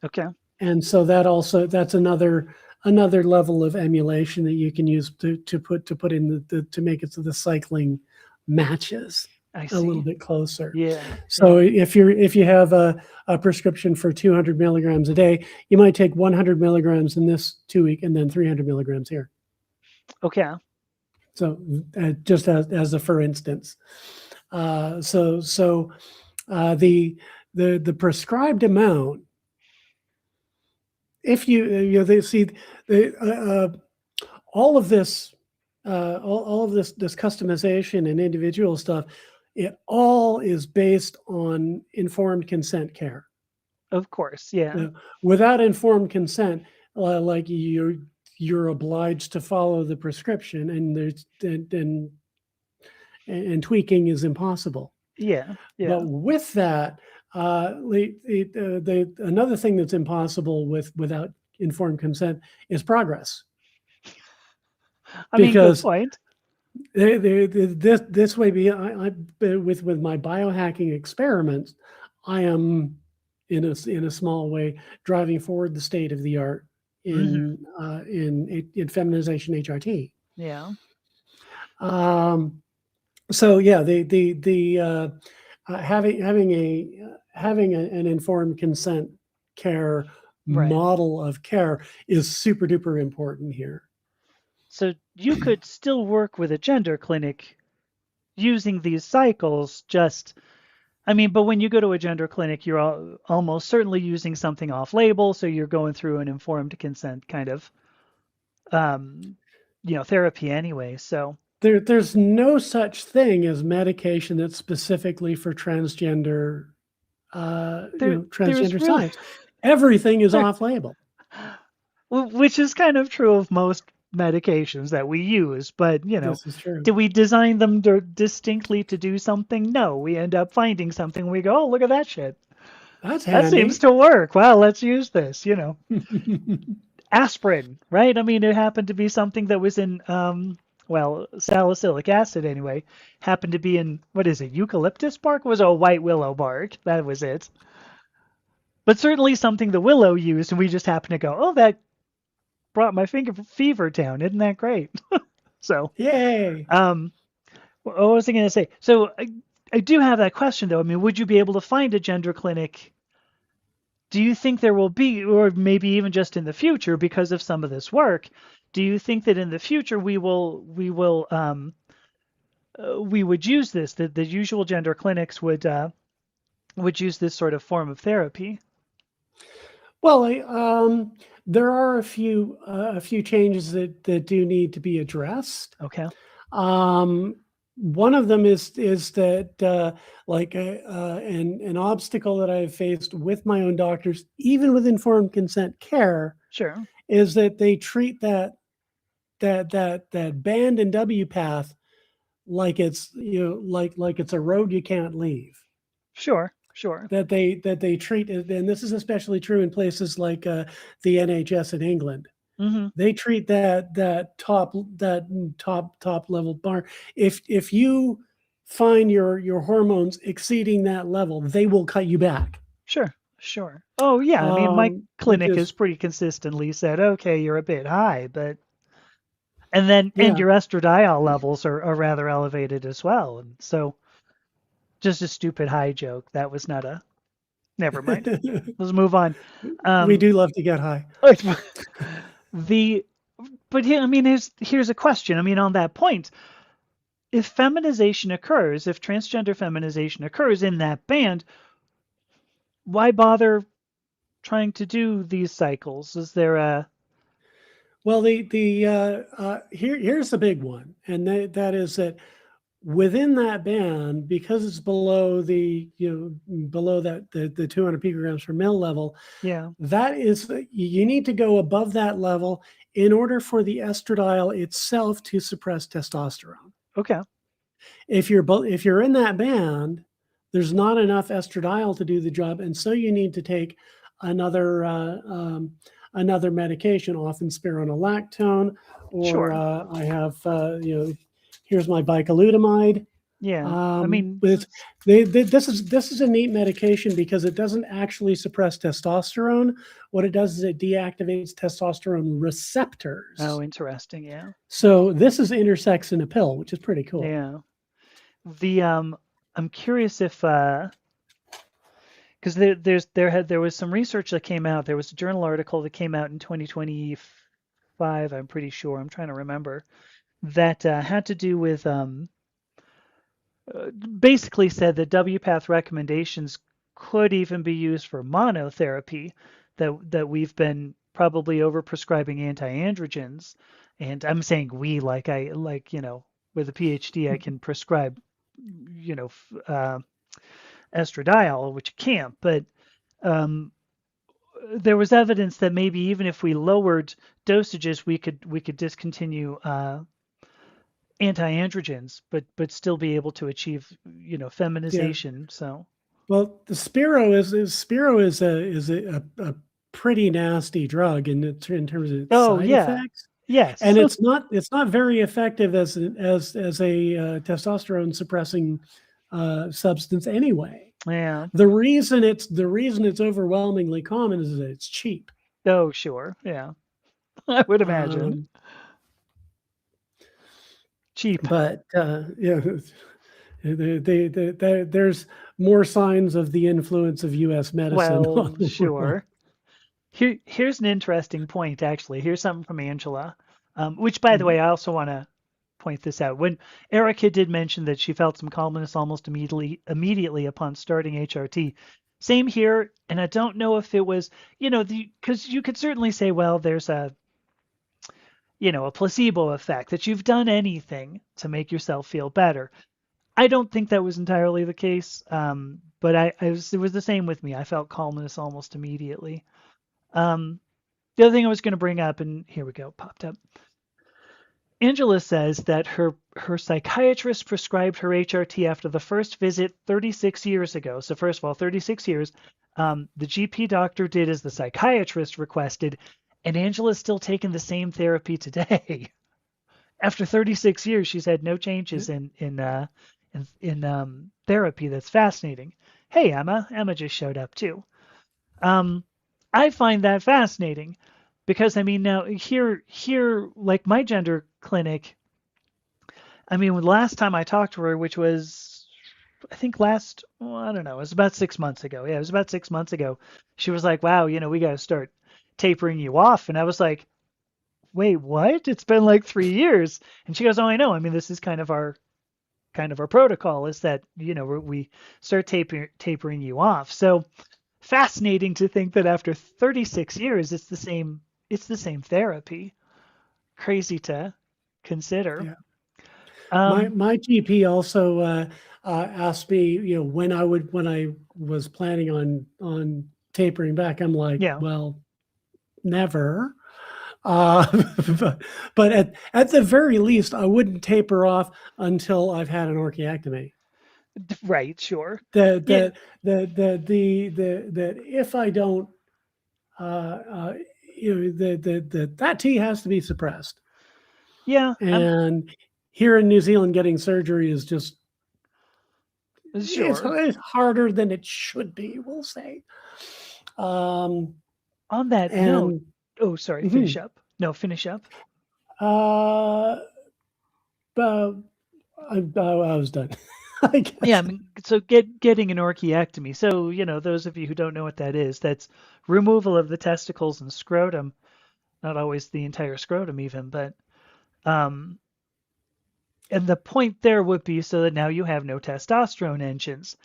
Okay. And so that's another level of emulation that you can use to put in to make it so the cycling matches I a little see. bit closer. Yeah. So Yeah. if you have a prescription for 200 milligrams a day, you might take 100 milligrams in this 2 week and then 300 milligrams here. Okay. So just as a for instance, the prescribed amount, if they see the all of this, all of this customization and individual stuff, it all is based on informed consent care. Of course. Yeah. Without informed consent, like you're obliged to follow the prescription, and and tweaking is impossible. Yeah. But Yeah. with that, another thing that's impossible without informed consent is progress, I mean, good because point. this way, with my biohacking experiments, I am in a small way driving forward the state of the art Hmm. in feminization HRT. Yeah. So yeah, having an informed consent care Right. model of care is super duper important here. So you could still work with a gender clinic using these cycles, just, I mean, but when you go to a gender clinic, you're almost certainly using something off label. So you're going through an informed consent kind of, um, therapy anyway. So There's no such thing as medication that's specifically for there's transgender really, science. Everything is there, off label. which is kind of true of most medications that we use. But, This is true. do we design them distinctly to do something? No, we end up finding something. We go, oh, look at that shit. That's That seems handy. to work. Well, let's use this, Aspirin, right? I mean, it happened to be something that was in, well, salicylic acid anyway, happened to be in, what is it, eucalyptus bark? It was a white willow bark. That was it. But certainly something the willow used, and we just happened to go, oh, that brought my finger fever down. Isn't that great? So, Yay. um, what was I going to say? So I do have that question though. I mean, would you be able to find a gender clinic? Do you think there will be, or maybe even just in the future, because of some of this work? Do you think that in the future we would use this? That the usual gender clinics would use this sort of form of therapy? Well, there are a few changes that do need to be addressed. Okay. Um, One of them is that an obstacle that I've faced with my own doctors, even with informed consent care, Sure. is that they treat that band and W path like it's like it's a road you can't leave. Sure. Sure. That they treat it, and this is especially true in places like the NHS in England. Mm-hmm. They treat that top level bar. If you find your hormones exceeding that level, they will cut you back. Sure. Sure. Oh, yeah. I mean, my Which clinic has is pretty consistently said, okay, you're a bit high, but and yeah. your estradiol levels are rather elevated as well. And so just a stupid high joke. That was not a never mind. Let's move on. We Um do love to get high. the but here, I mean, here's a question. I mean, on that point, if feminization occurs, if transgender feminization occurs in that band, why bother trying to do these cycles? Is there a Well, here's the big one, and that is that within that band, because it's below the 200 picograms per mil level, yeah? that is you need to go above that level in order for the estradiol itself to suppress testosterone. Okay, If you're in that band, there's not enough estradiol to do the job, and so you need to take another another medication, often spironolactone, or sure. I have here's my bicalutamide. Yeah, I mean, With this is a neat medication because it doesn't actually suppress testosterone. What it does is it deactivates testosterone oh, receptors. interesting. Yeah, So this is intersex in a pill, which is pretty cool. yeah. The I'm curious if because there was some research that came out. There was a journal article that came out in 2025. I'm pretty sure. I'm trying to remember that had to do with basically said that WPATH recommendations could even be used for monotherapy. That we've been probably overprescribing anti-androgens, and I'm saying we like with a PhD I can prescribe you know estradiol, which you can't, but um, there was evidence that maybe even if we lowered dosages, we could discontinue anti-androgens, but still be able to achieve Yeah. feminization. So Well, the Spiro is a pretty nasty drug in terms of its oh side yeah, effects, yes, and it's not very effective as a testosterone suppressing substance anyway. yeah, The reason it's overwhelmingly common is that it's cheap. oh sure, yeah, I would imagine Um, cheap. but yeah, there's more signs of the influence of U.S. medicine on Well, the world. sure. Here's an interesting point, actually. Here's something from Angela, which, by the way, I also want to point this out. When Erica did mention that she felt some calmness almost immediately upon starting HRT, same here. And I don't know if it was, because you could certainly say, well, there's a placebo effect that you've done anything to make yourself feel better. I don't think that was entirely the case, but it was the same with me. I felt calmness almost immediately. Um, the other thing I was going to bring up, and here we go, popped up. Angela says that her psychiatrist prescribed her HRT after the first visit 36 years ago. So first of all, 36 years. The GP doctor did as the psychiatrist requested, and Angela's still taking the same therapy today. After 36 years, she's had no changes in therapy. That's fascinating. Hey, Emma. Emma just showed up too. Um, I find that fascinating because I mean now here like my gender clinic. I mean, when last time I talked to her, which was I think I don't know, it was about 6 months ago. Yeah, it was about 6 months ago. She was like, "Wow, we got to start tapering you off," and I was like, "Wait, what? It's been like 3 years." And she goes, "Oh, I know. I mean, this is kind of our protocol is that we start tapering you off." So fascinating to think that after 36 years, it's the same therapy. Crazy to consider. Yeah. My Um, my GP also asked me, when I was planning on tapering back. I'm like, yeah, well, never. Uh, but at the very least, I wouldn't taper off until I've had an orchiectomy. right, sure. That Yeah, that that if I don't, uh, uh, that T has to be suppressed. yeah, And here in New Zealand, getting surgery is just sure. it's harder than it should be. We'll say. Um, On that note, and oh, sorry, finish mhm. up. No, finish up. uh, uh, I was done. I Yeah, I guess. mean, so getting an orchiectomy. So, those of you who don't know what that is, that's removal of the testicles and scrotum. Not always the entire scrotum even, but um and the point there would be so that now you have no testosterone engines.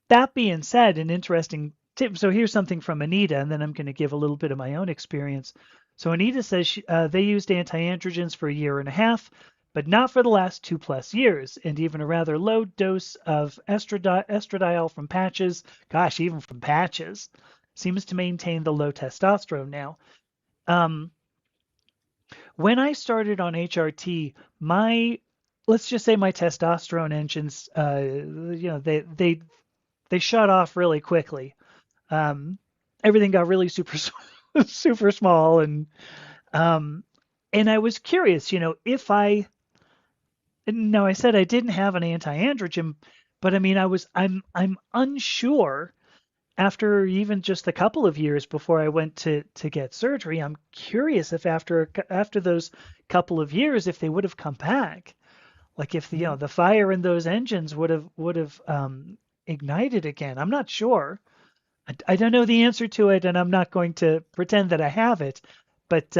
That being said, an interesting tip. So here's something from Anita, and then I'm going to give a little bit of my own experience. So Anita says they used anti-androgens for a year and a half, but not for the last 2+ years, and even a rather low dose of estradiol from patches, gosh, even from patches, seems to maintain the low testosterone now. Um, when I started on HRT, my let's just say my testosterone engines, they shut off really quickly. Um, Everything got really super super small, um, and I was curious, if I now I said I didn't have an anti-androgen, but I mean I'm unsure after even just a couple of years before I went to get surgery. I'm curious if after those couple of years, if they would have come back, like if the Mhm. the fire in those engines would have ignited again. I'm not sure. I don't know the answer to it, and I'm not going to pretend that I have it, but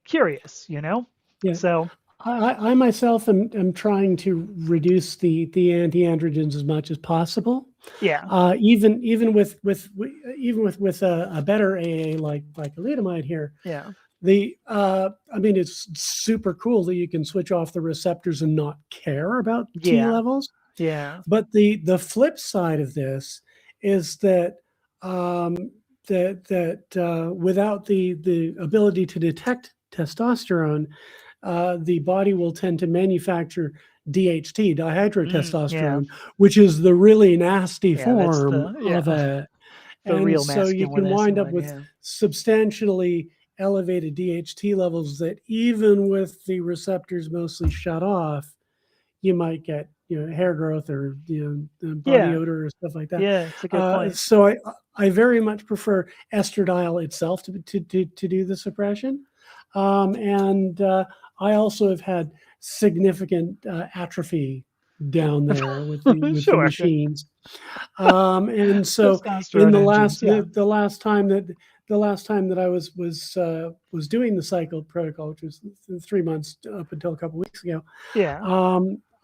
curious. Yeah. So I myself am trying to reduce the anti-androgens as much as possible. yeah, Even with a better AA like thalidomide here, yeah, I mean, it's super cool that you can switch off the receptors and not care about T yeah, levels. yeah. But the flip side of this is that um, without the ability to detect testosterone, the body will tend to manufacture DHT, Yeah, dihydrotestosterone, which is the really nasty yeah. That's form the of yeah it. the And real so you can masculinist wind up one. with Yeah, substantially elevated DHT levels that, even with the receptors mostly shut off, you might get hair growth or body yeah, odor or stuff like that. yeah. It's a good point. So I very much prefer estradiol itself to do the suppression, and I also have had significant atrophy down there with the Sure. machines. And so in Testosterone engines. Yeah, the last time that I was doing the cycle protocol, which was 3 months up until a couple of weeks ago, yeah.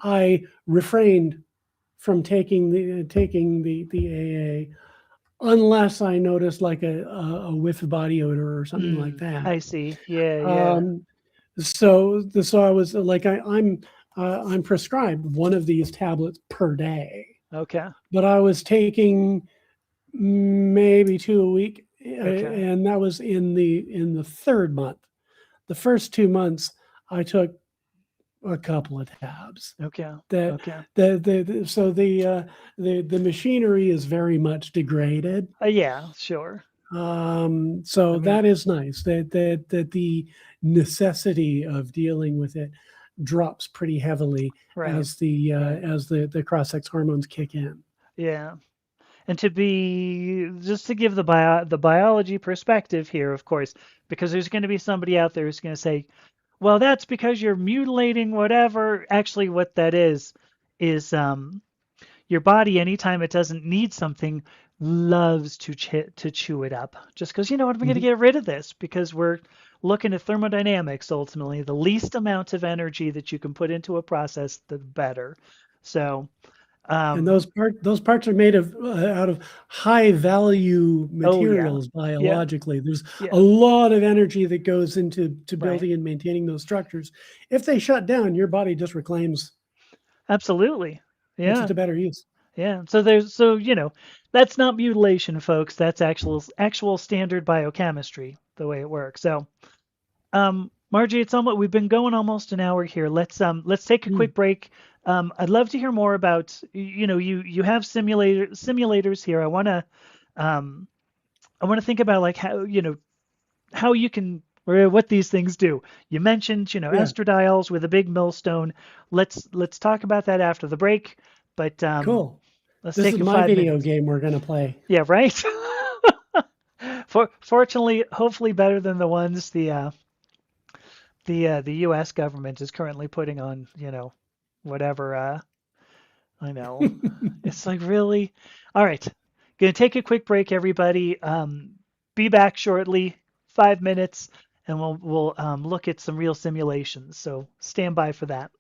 I refrained from taking the AA unless I noticed like a whiff of body odor or something like that. I see. Yeah, yeah. Um, so I was like, I'm prescribed one of these tablets per day, Okay, but I was taking maybe two a week, okay, and that was in the third month. The first 2 months, I took a couple of tabs. okay, That okay. so the machinery is very much degraded. Yeah, sure. I So mean, that is nice. That the necessity of dealing with it drops pretty heavily right, right. as the cross-sex hormones kick in. Yeah. And to be just to give the biology perspective here, of course, because there's going to be somebody out there who's going to say, "Well, that's because you're mutilating whatever." Actually, what that is your body, anytime it doesn't need something, loves to chew it up. Just because, what, I'm going to Mhm. get rid of this because we're looking at thermodynamics ultimately. The least amount of energy that you can put into a process, the better. So, And those parts are made of out of high value Oh yeah, materials yeah, biologically. There's yeah. a lot of energy that goes into Right. building and maintaining those structures. If they shut down, your body just reclaims, Absolutely. puts it Yeah. to better use. Yeah. That's not mutilation, folks. That's actual standard biochemistry, the way it works. So, Margie, we've been going almost an hour here. Let's take a Mm, quick break. I'd love to hear more about, you have simulators here. Um I want to think about like how you can, or what these things do. You mentioned, yeah, estradiol with a big millstone. Let's talk about that after the break. But cool. let's This is take a my five video minutes. game we're gonna play. Yeah, right. Fortunately, hopefully better than the ones the U.S. government is currently putting on. Whatever. I know. It's like, really. All right. Gonna take a quick break, everybody. Be back shortly. 5 minutes, and we'll look at some real simulations. So stand by for that.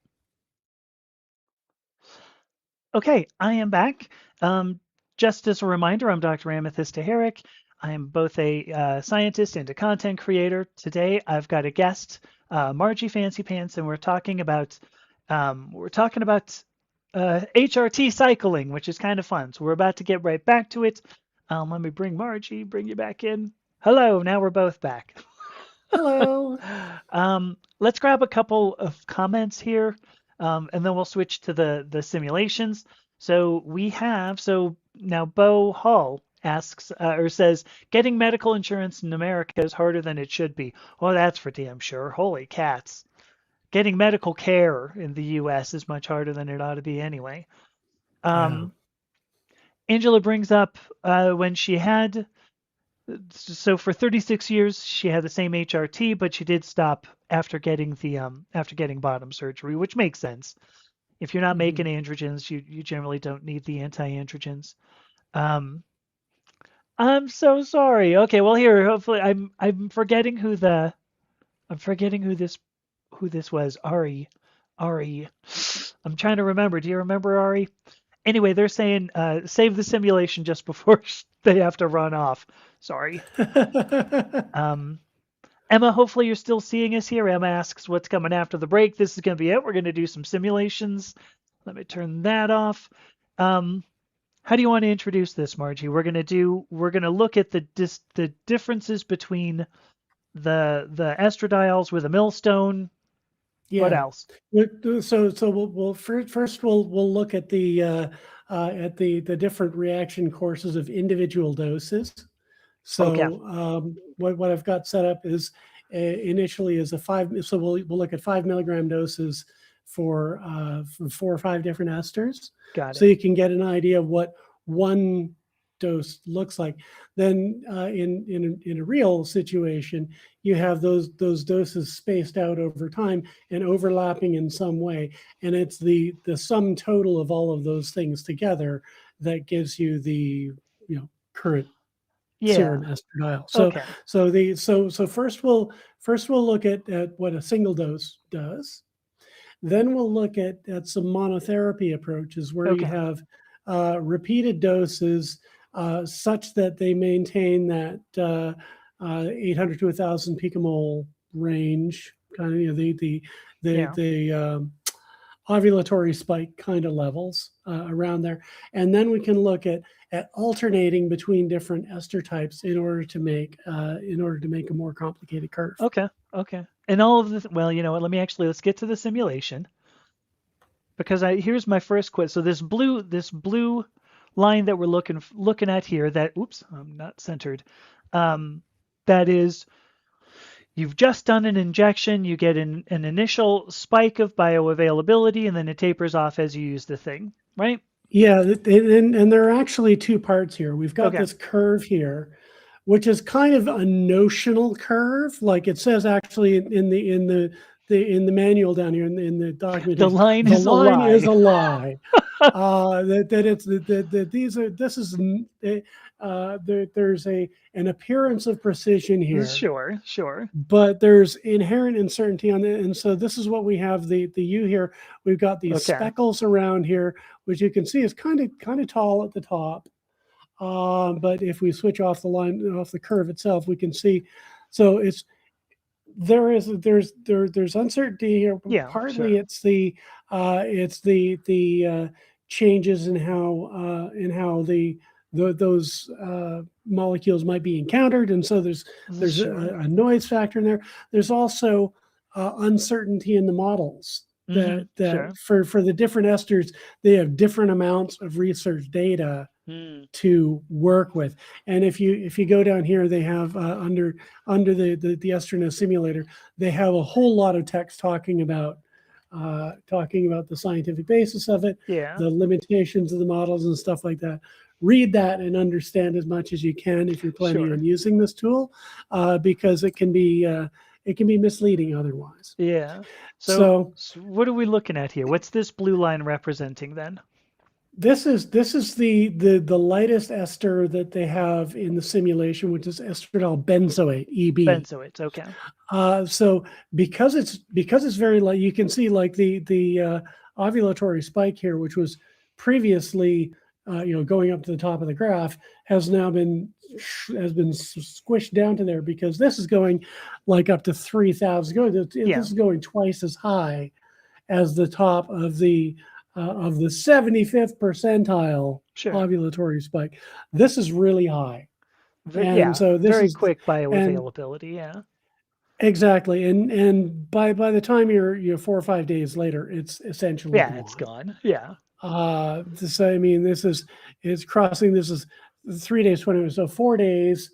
Okay, I am back. Um, just as a reminder, I'm Dr. Amethysta Herrick. I am both a scientist and a content creator. Today, I've got a guest, Margie Fancypants, and we're talking about HRT cycling, which is kind of fun. So we're about to get right back to it. Let me bring you back in. Hello, now we're both back. Hello. Let's grab a couple of comments here, and then we'll switch to the simulations. So now Bo Hall asks or says, getting medical insurance in America is harder than it should be. Oh, that's for damn sure. Holy cats. Getting medical care in the U.S. is much harder than it ought to be anyway. Yeah. Angela brings up when she had so for 36 years she had the same HRT, but she did stop after getting bottom surgery, which makes sense. If you're not Mhm. making androgens, you generally don't need the anti-androgens. Um, I'm so sorry. Okay, well here, hopefully I'm forgetting who this was. Ari. I'm trying to remember. Do you remember Ari? Anyway, they're saying save the simulation just before they have to run off. Sorry. Um, Emma, hopefully you're still seeing us here. Emma asks what's coming after the break. This is going to be it. We're going to do some simulations. Let me turn that off. Um, how do you want to introduce this, Margie? We're going to look at the differences between the estradiols with a millstone. What Yeah. else? So we'll first we'll look at the different reaction courses of individual doses. Okay, So what I've got set up is initially is a five. So we'll look at 5 milligram doses for 4 or 5 different esters, got so it. you can get an idea of what one dose looks like. Then in a real situation, you have those doses spaced out over time and overlapping in some way, and it's the sum total of all of those things together that gives you the current Yeah. serum estradiol. Okay. So first we'll look at what a single dose does. Then we'll look at some monotherapy approaches where you Okay. have repeated doses such that they maintain that 800 to 1,000 picomole range, kind of Yeah. the ovulatory spike kind of levels around there, and then we can look at alternating between different ester types in order to make a more complicated curve. Okay. Okay. And all of this. Well, you know what? Let's get to the simulation, because here's my first quiz. So this blue line that we're looking at here, that, oops, I'm not centered. Um, that is, you've just done an injection, you get an initial spike of bioavailability, and then it tapers off as you use the thing, right? Yeah, and there are actually two parts here. We've got Okay. this curve here, which is kind of a notional curve. Like it says actually in in the manual down here in the The documentation, line the is a line lie. is a lie. That this is there's an appearance of precision here, Sure. but there's inherent uncertainty on it. And so this is what we have, the U here. We've got these Okay. speckles around here, which you can see is kind of tall at the top. But if we switch off the line, off the curve itself, we can see. So there's uncertainty here. Yeah, Partly sure. it's the changes in how those molecules might be encountered, and so there's Sure. a noise factor in there. There's also uncertainty in the models that Sure. for the different esters, they have different amounts of research data to work with. And if you go down here, they have under the estrogenic simulator, they have a whole lot of text talking about the scientific basis of it, Yeah. the limitations of the models and stuff like that. Read that and understand as much as you can if you're planning Sure. on using this tool, because it can be misleading otherwise. Yeah. So So what are we looking at here? What's this blue line representing then? this is the lightest ester that they have in the simulation, which is estradiol benzoate, EB. Benzoates, okay. So because it's very light, you can see like the ovulatory spike here, which was previously going up to the top of the graph, has been squished down to there, because this is going like up to 3,000. This is going twice as high as the top of the 75th percentile ovulatory spike. This is really high. And so this very is quick bioavailability. Yeah. Exactly. And by the time you're 4 or 5 days later, it's essentially gone. It's gone. Yeah. So I mean, this is 3 days, 20 minutes, so 4 days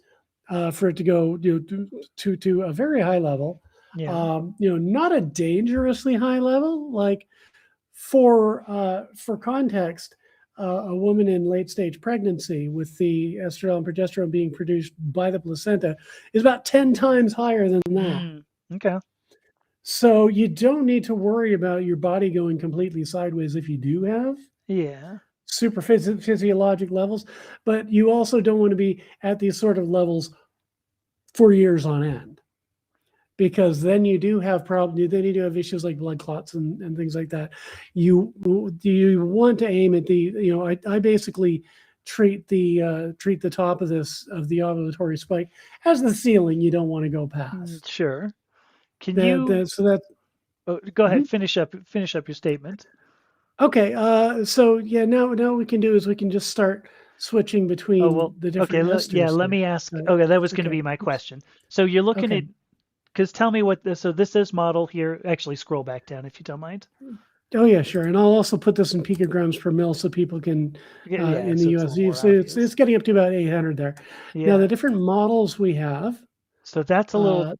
for it to go to a very high level. Yeah. Not a dangerously high level. Like for context, a woman in late stage pregnancy with the estradiol and progesterone being produced by the placenta is about 10 times higher than that. Okay. So you don't need to worry about your body going completely sideways if you do have super physiologic levels, but you also don't want to be at these sort of levels for years on end, because then you do have problems. Then you do have issues like blood clots and things like that. You want to aim at the, I basically treat the top of the ovulatory spike as the ceiling you don't want to go past. Sure. Can you? So that. Oh, go ahead. Finish up your statement. Okay. So yeah, now we can do is we can just start switching between the different esters. Let me ask. Okay, that was going to be my question. So you're looking at. Because tell me what this. So this model here. Actually, scroll back down if you don't mind. Oh yeah, sure. And I'll also put this in picograms per mil so people can in the US. So it's getting up to about 800 there. Yeah. Now the different models we have. So that's a little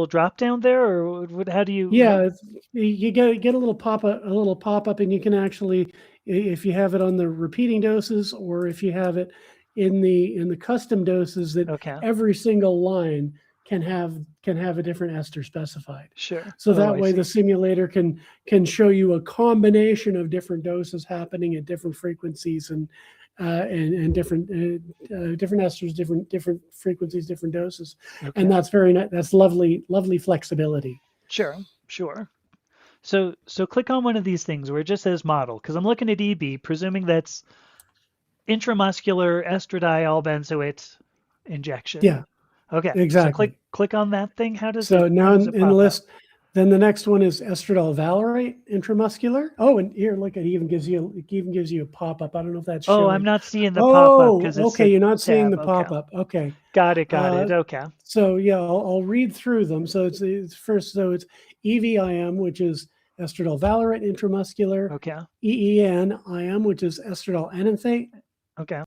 drop down there, or how do you? Yeah, you get a little pop up, and you can actually, if you have it on the repeating doses, or if you have it in the custom doses, that every single line can have a different ester specified. Sure. So that way the simulator can show you a combination of different doses happening at different frequencies and different esters, different frequencies, different doses, and that's that's lovely flexibility. Sure. So click on one of these things where it just says model, because I'm looking at EB, presuming that's intramuscular estradiol benzoate injection. Yeah. Okay. Exactly. So click on that thing. How does so it? Now in the list? Then the next one is estradiol valerate intramuscular. Oh, and here, look, it even gives you a pop-up. I don't know if that's showing. Oh, I'm not seeing the pop-up because okay, you're not seeing the pop-up. Okay. Got it. Okay. So yeah, I'll read through them. So it's first. So it's EVIM, which is estradiol valerate intramuscular. Okay. EEN-IM, which is estradiol enanthate. Okay.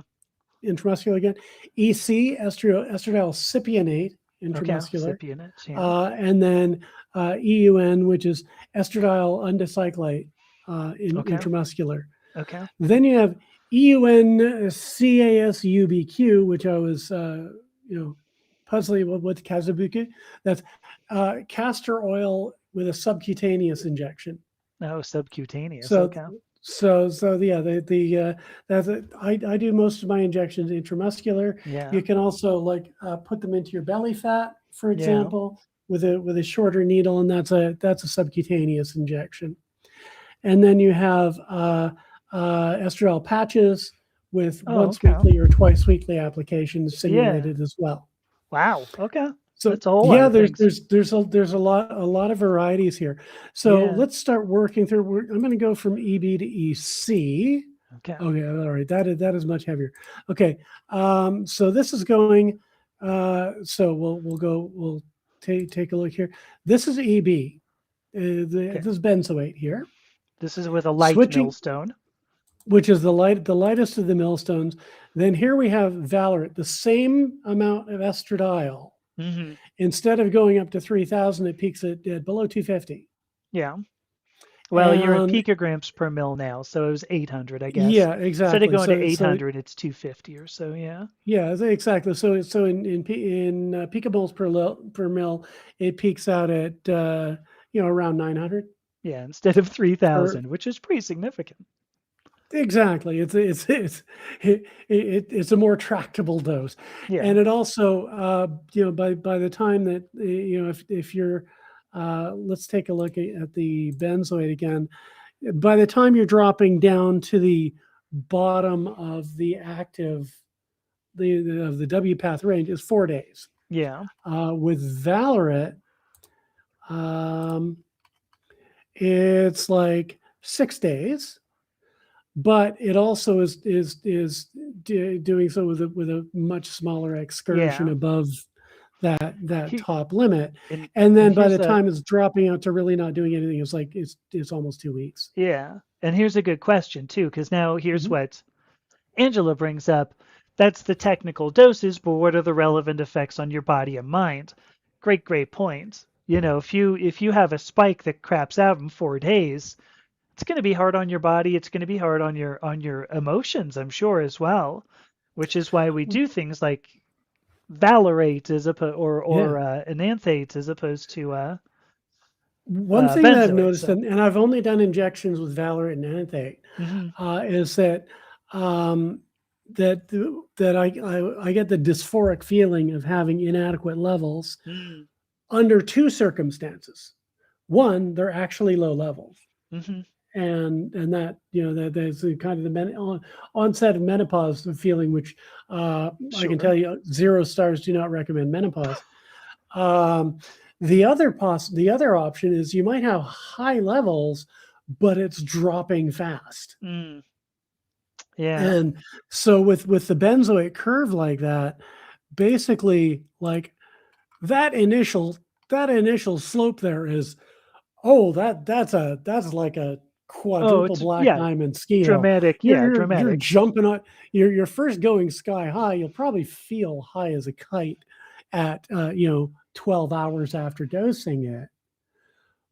Intramuscular again. EC, estradiol cypionate intramuscular. Okay, cypionate, yeah. And then EUN, which is estradiol undicyclate intramuscular. Okay. Then you have EUN CASUBQ, which I was puzzling with Kazabuku. That's castor oil with a subcutaneous injection. Oh, subcutaneous. So, Okay. yeah, I do most of my injections intramuscular. Yeah. You can also like put them into your belly fat, for Yeah. example, with a shorter needle, and that's a subcutaneous injection. And then you have estradiol patches with Oh, once okay. weekly or twice weekly applications Yeah. simulated as well. Wow. Okay. So That's a whole lot yeah, of things. there's a lot of varieties here. So Yeah. let's start working through. I'm going to go from EB to EC. Okay. Okay, all right, that is much heavier. Okay, so this is going. So we'll take a look here. This is EB. Okay. This is benzoate here. This is with a light Switching, millstone. which is the lightest of the millstones. Then here we have Valorant, the same amount of estradiol. Mm-hmm. Instead of going up to 3,000, it peaks at below 250. Yeah. Well, you're in And picograms per mil now, so it was 800, I guess. yeah, Instead of exactly. going to So 800, it's 250 or so. Yeah. yeah, exactly. So in picomoles per mil, it peaks out at around 900. Yeah. Instead of Or 3,000, which is pretty significant. exactly, it's a more tractable dose, Yeah. and it also by the time that if you're let's take a look at the benzoate again. By the time you're dropping down to the bottom of the active of the W path range is 4 days. Yeah. With Valorant, it's like 6 days, but it also is doing so with a much smaller excursion Yeah. above that He, top limit, and and and then by here's the a time it's dropping out to really not doing anything, it's almost 2 weeks. yeah. And here's a good question too, because now here's Mhm. what Angela brings up. That's the technical doses, but what are the relevant effects on your body and mind? Great point. If you have a spike that craps out in 4 days, it's going to be hard on your body. It's going to be hard on your emotions, I'm sure as well. Which is why we do things like valorate as opposed or Yeah. enanthate as opposed to One thing that I've benzoate. noticed, So, and I've only done injections with Valorant and Enanthate, hmm is that um, I get the dysphoric feeling of having inadequate levels mm, under two circumstances. One, they're actually low levels, hmm and that there's kind of the onset of menopause feeling, which I can sure. tell you 0 stars do not recommend menopause. Um, the other option is you might have high levels, but it's dropping fast. Mm, yeah. And so with the benzoate curve like that, basically like that initial slope there is that's like a Oh, quadruple it's black yeah, diamond scale. dramatic. You're Yeah, you're you're dramatic. jumping on you're first going sky high. You'll probably feel high as a kite at 12 hours after dosing it.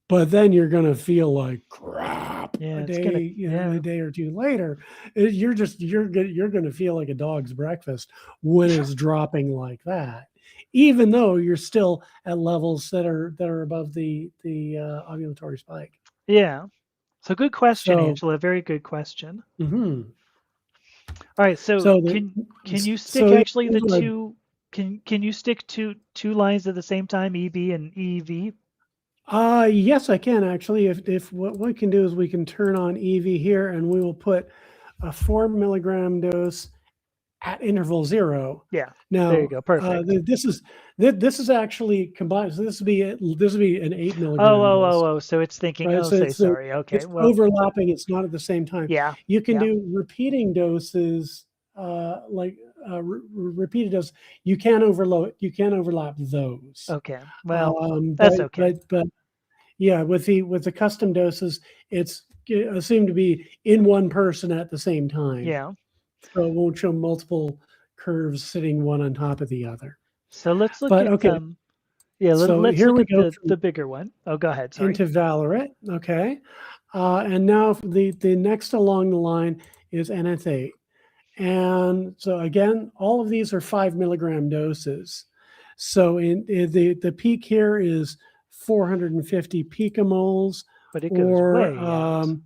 But then you're going to feel like crap Yeah, a it's gonna. day, a Yeah, day or two later. You're going to feel like a dog's breakfast when it's dropping like that, even though you're still at levels that are above the ovulatory spike. yeah. So good question, So, Angela. Very good question. mhm. All right. So so can you stick so actually the two? Can you stick two lines at the same time, EB and EV? yes, I can actually. If what we can do is we can turn on EV here, and we will put a 4 milligram dose at interval 0. Yeah. There you Now, go. Perfect. this is actually combined. So this would be an 8 Oh, milligram oh, dose, oh, oh. So it's thinking. right? Oh, So say it's so sorry. Okay. it's Well, overlapping. It's not at the same time. yeah, You can yeah. do repeating doses, repeated doses. You can overload. You can overlap those. Okay. Well, But that's okay. but yeah, with the custom doses, it's assumed to be in one person at the same time. Yeah. So it won't show multiple curves sitting one on top of the other. So let's look But at okay, yeah, so let's here look we at go the bigger one. Oh, go ahead. Sorry. into Valorant. Okay. And now the next along the line is NF8. And so again, all of these are 5 milligram doses. So in the peak here is 450 picomoles, But it goes way out.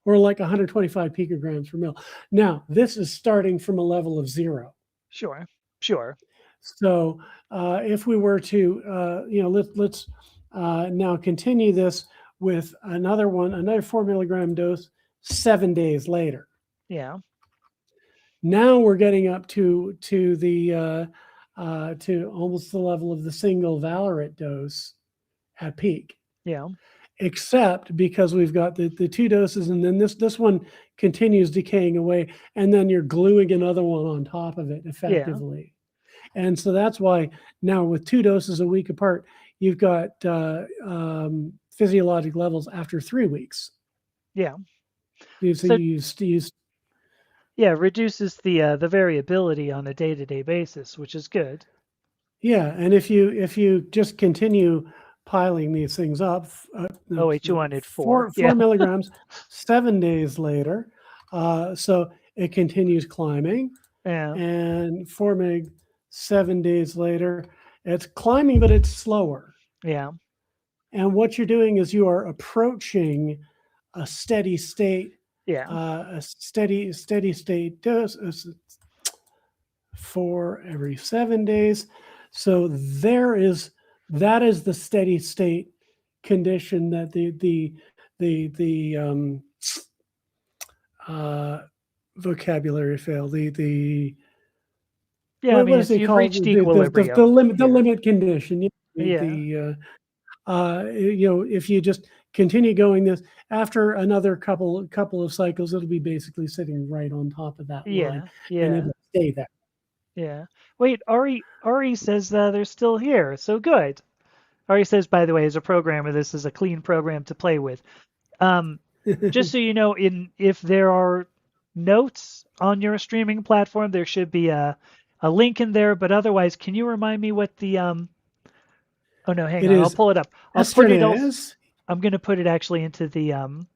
or like 125 picograms per mil. Now, this is starting from a level of 0. Sure. So if we were to, let's now continue this with another 4 milligram dose 7 days later. Yeah. Now we're getting up to the to almost the level of the single Valorate dose at peak. Yeah. Except because we've got the 2 doses, and then this one continues decaying away, and then you're gluing another one on top of it effectively. And so that's why now with 2 doses a week apart, you've got physiologic levels after 3 weeks. Yeah. So reduces the variability on a day-to-day basis, which is good. Yeah, and if you just continue piling these things up, wait, you wanted 4 milligrams 7 days later, so it continues climbing, and 4 mg 7 days later, it's climbing, but it's slower. Yeah. And what you're doing is you are approaching a steady state. Yeah. A steady state dose for every 7 days. So that is the steady state condition that the vocabulary fail. What is it you've called? Reached equilibrium. The limit condition. If you just continue going this after another couple of cycles, it'll be basically sitting right on top of that line, and it'll stay there. Yeah. Wait, Ari says they're still here. So good. Ari says, by the way, as a programmer, this is a clean program to play with. Just so you know, if there are notes on your streaming platform, there should be a link in there. But otherwise, can you remind me what the Oh no, hang on. I'll pull it up. I'm going to put it actually into the I'm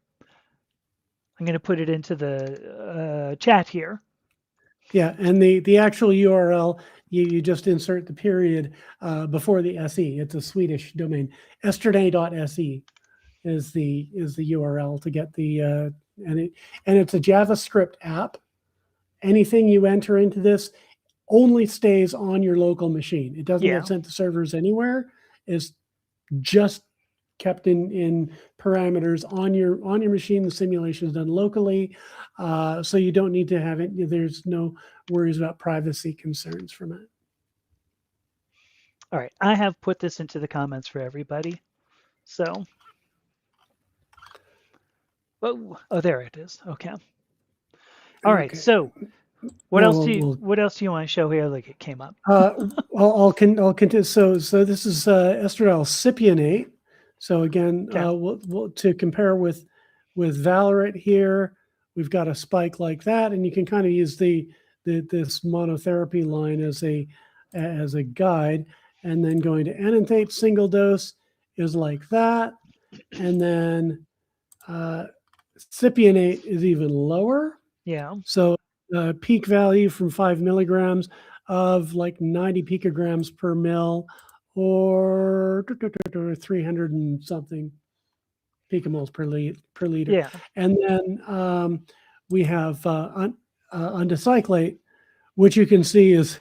going to put it into the chat here. Yeah, and the actual URL, you just insert the period before the SE. It's a Swedish domain. Esterday.se is the URL to get the and it's a JavaScript app. Anything you enter into this only stays on your local machine. It doesn't get sent to servers anywhere. It's just kept in parameters on your machine. The simulation is done locally, so you don't need to have it. There's no worries about privacy concerns from it. All right, I have put this into the comments for everybody. So, oh, there it is. Okay. All right. So, what else do you want to show here? Like it came up. I'll continue. So this is estradiol cypionate. So again, we'll to compare with Valorate here, we've got a spike like that, and you can kind of use this monotherapy line as a guide, and then going to enanthate single dose is like that, and then cypionate is even lower. Yeah. So peak value from 5 milligrams of like 90 picograms per mil, or 300 and something picomoles per liter. Yeah. And then we have undecyclate, which you can see is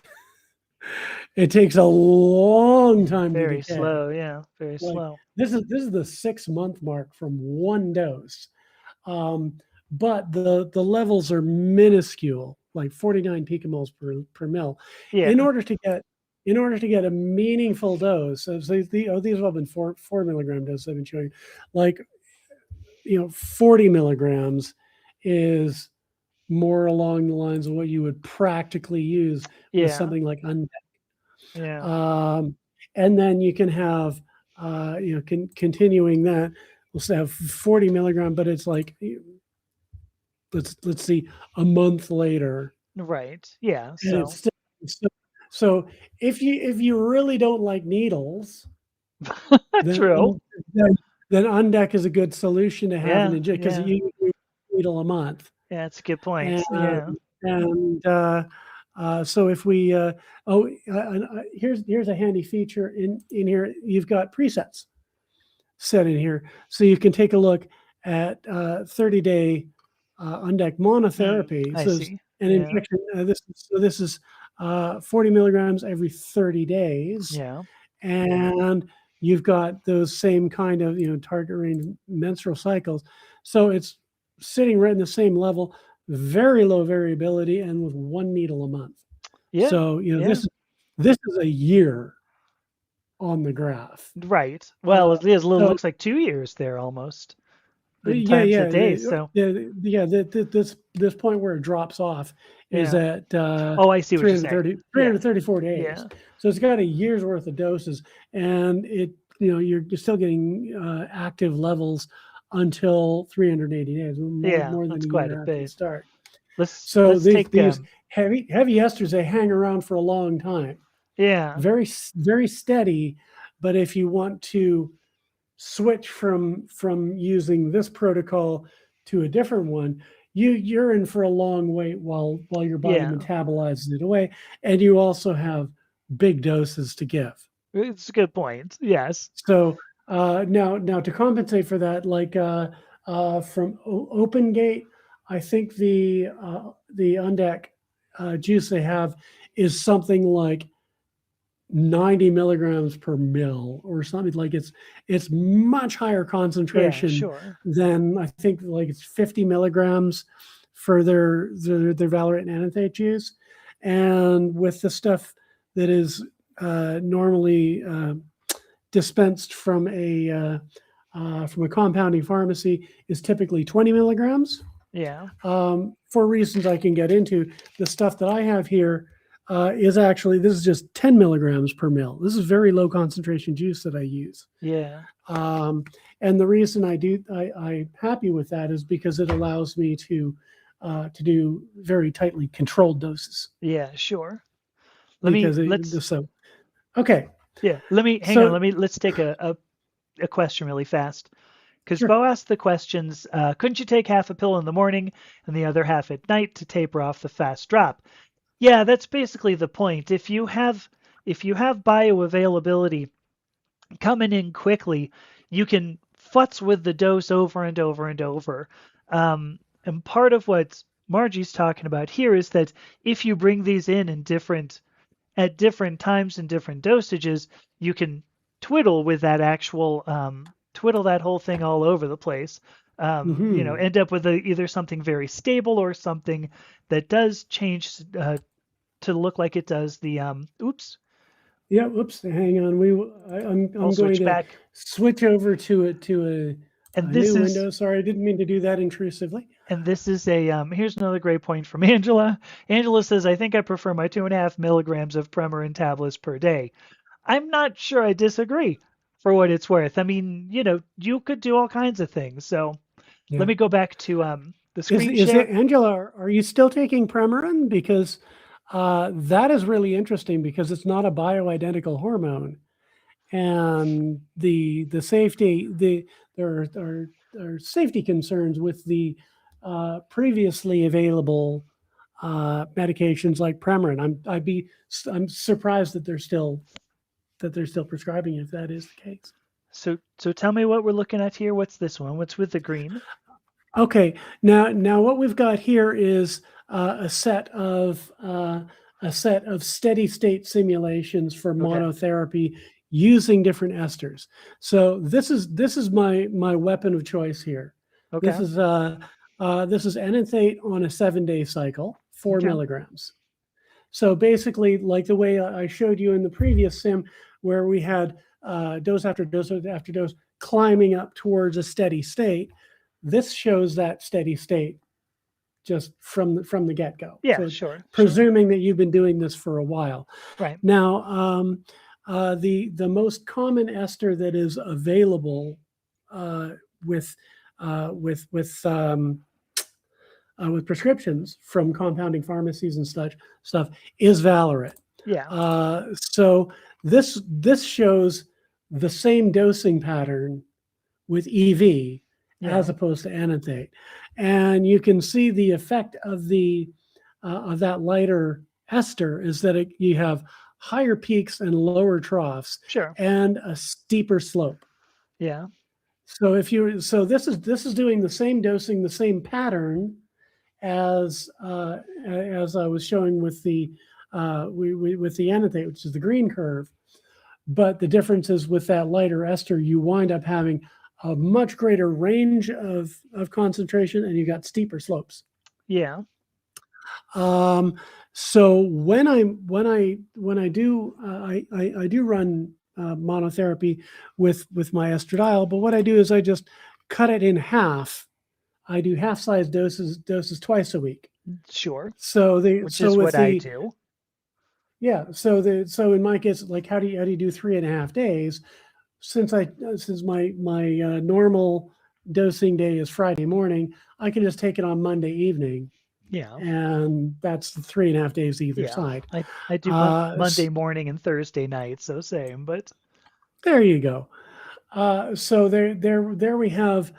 it takes a long time to decay. Slow, yeah, very slow. This is the 6-month mark from one dose. But the levels are minuscule, like 49 picomoles per mil. Yeah. In order to get a meaningful dose, so these have all been 4 milligram doses I've been showing. Like, 40 milligrams is more along the lines of what you would practically use with something like Undec. Yeah. And then you can have, continuing that, we'll have 40 milligram, but it's like, let's see, a month later. Right. Yeah. So if you really don't like needles, true. Then Undec is a good solution to have an injection, because you use a needle a month. Yeah, that's a good point. So if we here's a handy feature in here. You've got presets. set in here. So you can take a look at 30-day undec monotherapy. I So it's see. an Yeah. injection. This is 40 milligrams every 30 days, Yeah. and you've got those same kind of target range menstrual cycles. So it's sitting right in the same level, very low variability, and with one needle a month. Yeah. So Yeah. this is a year on the graph. Right. Well, it So looks like 2 years there almost in yeah, times yeah, of days. So this point where it drops off is yeah. at Oh, I see what you're saying. 334 Yeah. days. So it's got a year's worth of doses, and you're still getting active levels until 380 days, Yeah. more than That's a quite year a after the bit. start. Let's So these take heavy esters, they hang around for a long time, yeah. very steady. But if you want to switch from using this protocol to a different one, you're in for a long wait while your body Yeah. metabolizes it away, and you also have big doses to give. It's a good point. Yes. So now to compensate for that, like from Open Gate, I think the Undec juice they have is something like 90 milligrams per mil or something. Like it's much higher Yeah, concentration sure. than, I think, like it's 50 milligrams for their Valorate and Enanthate juice. And with the stuff that is normally dispensed from a compounding pharmacy is typically 20 milligrams. Yeah. For reasons I can get into, the stuff that I have here is actually, this is just 10 milligrams per mil. This is very low concentration juice that I use. Yeah. And the reason I'm happy with that is because it allows me to do very tightly controlled doses. Yeah, sure. Okay. Yeah, hang on. Let's take a question really fast. Because Sure. Bo asked the questions, couldn't you take half a pill in the morning and the other half at night to taper off the fast drop? Yeah, that's basically the point. If you have bioavailability coming in quickly, you can futz with the dose over and over and over. And part of what Margie's talking about here is that if you bring these in at different times and different dosages, you can twiddle with that actual twiddle that whole thing all over the place. End up with either something very stable or something that does change to look like it does the oops. Yeah, whoops, hang on. I'm going to back. switch over to a And new window. Sorry, I didn't mean to do that intrusively. And this is here's another great point from Angela. Angela says, I think I prefer my 2.5 milligrams of Premarin tablets per day. I'm not sure I disagree, for what it's worth. I mean, you could do all kinds of things. So let me go back to the screen share. Angela, are you still taking Premarin? Because that is really interesting, because it's not a bioidentical hormone, and the safety, there are safety concerns with the previously available medications like Premarin. I'm surprised that they're still prescribing it, if that is the case. So tell me what we're looking at here. What's this one? What's with the green? Okay, now what we've got here is a set of steady state simulations for monotherapy using different esters. So this is my weapon of choice here. Okay. This is enanthate on a 7-day cycle, 4 milligrams. So basically, like the way I showed you in the previous sim, where we had dose after dose after dose climbing up towards a steady state, this shows that steady state just from the get-go. Yeah, so sure. Presuming that you've been doing this for a while. Right. Now, the most common ester that is available with prescriptions from compounding pharmacies and such stuff is Valorate. Yeah. So this shows the same dosing pattern with EV as opposed to enanthate, and you can see the effect of that lighter ester is that you have higher peaks and lower troughs, sure, and a steeper slope. Yeah. So this is doing the same dosing, the same pattern as I was showing with the with the enanthate, which is the green curve. But the difference is with that lighter ester, you wind up having a much greater range of concentration, and you got steeper slopes. Yeah. So when I do run monotherapy with my estradiol, but what I do is I just cut it in half. I do half-size doses twice a week. Sure. So Which is what I do. Yeah. So in my case, like how do you do 3.5 days? Since my normal dosing day is Friday morning, I can just take it on Monday evening. Yeah. And that's 3.5 days either side. I do Monday morning and Thursday night, so same, but there you go. So there we have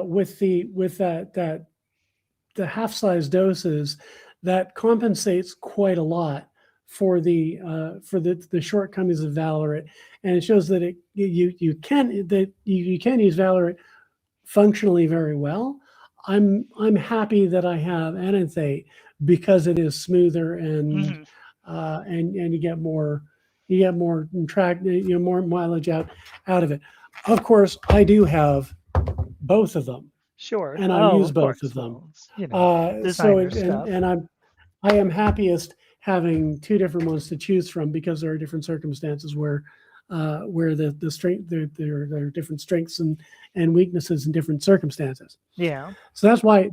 with the half-size doses that compensates quite a lot for the shortcomings of Valorate, and it shows that you can use Valorate functionally very well. I'm happy that I have enanthate because it is smoother and you get more more mileage out of it. Of course, I do have both of them. Sure. And I use both of them. Well, designer stuff. And I am happiest having two different ones to choose from because there are different circumstances where the strength there are different strengths and weaknesses in different circumstances. Yeah. So that's why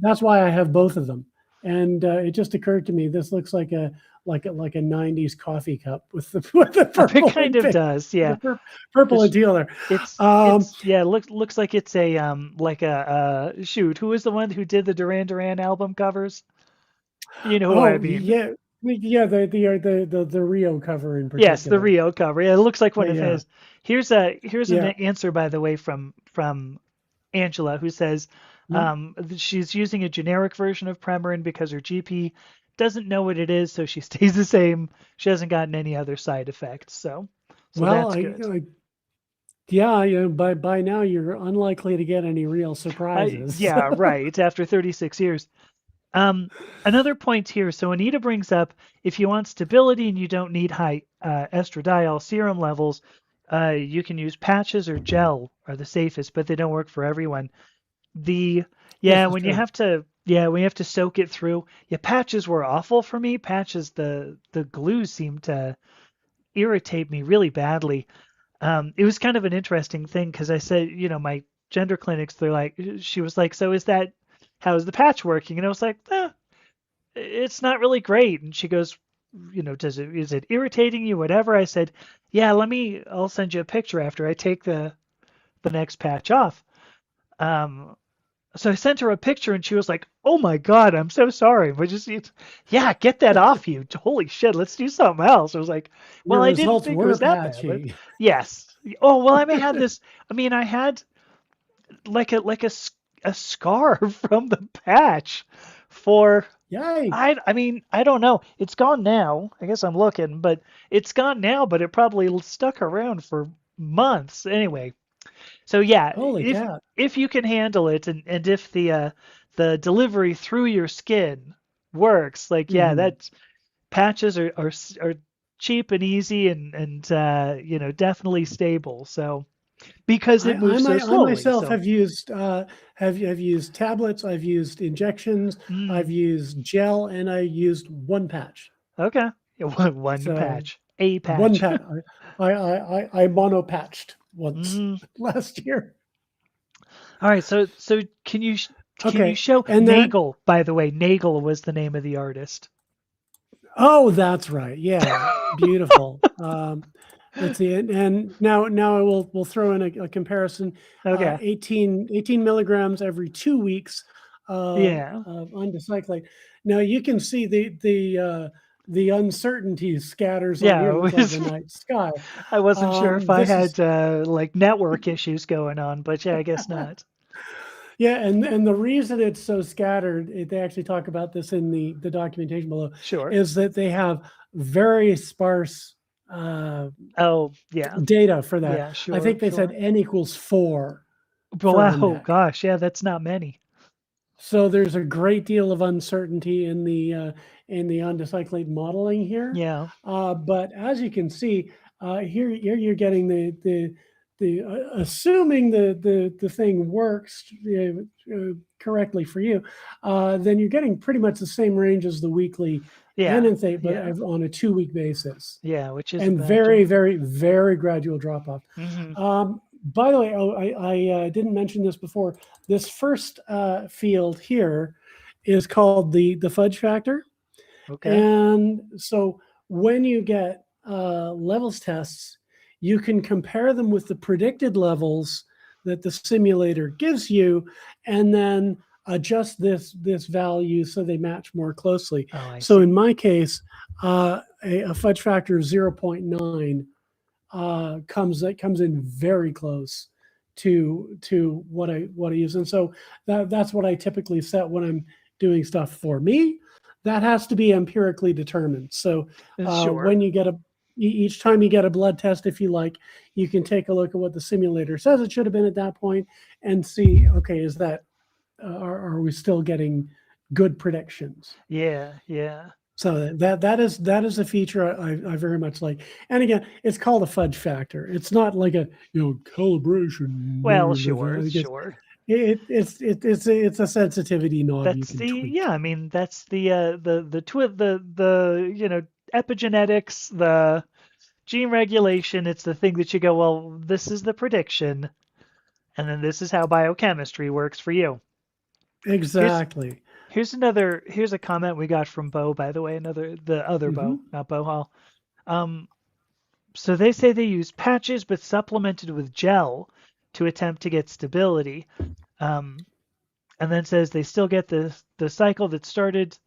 I have both of them. And it just occurred to me this looks like a 90s coffee cup with the purple. It kind of does, yeah. Purple and teal there. It's looks like it's a shoot. Who was the one who did the Duran Duran album covers? You know who I mean? Yeah, the Rio cover in particular. Yes, the Rio cover. Yeah, it looks like one of his. Here's an answer, by the way, from Angela, who says she's using a generic version of Premarin because her GP doesn't know what it is, so she stays the same. She hasn't gotten any other side effects, so that's good. By now you're unlikely to get any real surprises. Yeah, right. After 36 years. Another point here. So Anita brings up if you want stability and you don't need high estradiol serum levels, you can use patches or gel are the safest, but they don't work for everyone. When you have to soak it through. Yeah, patches were awful for me. Patches, the glue seemed to irritate me really badly. It was kind of an interesting thing because I said, my gender clinics, she was like, so how is the patch working? And I was like, it's not really great. And she goes, is it irritating you? Whatever. I said, yeah, I'll send you a picture after I take the next patch off. So I sent her a picture and she was like, oh my God, I'm so sorry. But get that off you. Holy shit, let's do something else. I was like, well, I didn't think it was that bad. But yes. Oh, well, I had like a scar from the patch for, I don't know. It's gone now. I guess I'm looking, but it's gone now, but it probably stuck around for months. Anyway. So yeah, if you can handle it and if the delivery through your skin works, that patches are cheap and easy and definitely stable. So because it moves so slowly. I myself have used tablets, I've used injections, I've used gel, and I used one patch. Okay, one patch. One patch. I mono patched once last year. All right, so can you show Nagel? By the way, Nagel was the name of the artist. Oh, that's right. Yeah, beautiful. Let's see, and now we'll throw in a comparison. Okay, 18 milligrams every 2 weeks. Of undecyclate. Now you can see the uncertainty scatters on here like the night sky. I wasn't sure if I had network issues going on, but I guess not. Yeah, and the reason it's so scattered, they actually talk about this in the documentation below. Sure, is that they have very sparse data for that. Yeah, sure, I think they said N equals 4 for Wow, MDEC. gosh, yeah, that's not many. So there's a great deal of uncertainty in the undecyclate modeling here. Yeah. But as you can see, here you're getting the assuming the thing works correctly for you, then you're getting pretty much the same range as the weekly Yeah. enanthate, but Yeah. on a 2-week basis, Yeah, which is and very, imagine. very, very gradual drop off. Hmm. By the way, I didn't mention this before. This first field here is called the fudge factor. Okay. And so when you get levels tests, you can compare them with the predicted levels that the simulator gives you, and then adjust this value so they match more closely. Oh, I So in see. my case, a fudge factor of 0.9 comes in very close to what I use, and so that's what I typically set when I'm doing stuff for me. That has to be empirically determined. So Sure. when you get each time you get a blood test, if you like, you can take a look at what the simulator says it should have been at that point, and see, okay, is that are we still getting good predictions? Yeah. Yeah. So that is a feature I very much like. And again, it's called a fudge factor. It's not like a calibration. Well, sure, I guess sure. it's a sensitivity knob you That's can the yeah. tweak. I mean, that's the epigenetics, the gene regulation. It's the thing that you go, well, this is the prediction, and then this is how biochemistry works for you. Here's Exactly. here's a comment we got from Bo, by the way, the other Bo, Hmm. not Bo Hall. Um, so they say they use patches but supplemented with gel to attempt to get stability. Um, and then says they still get the cycle that started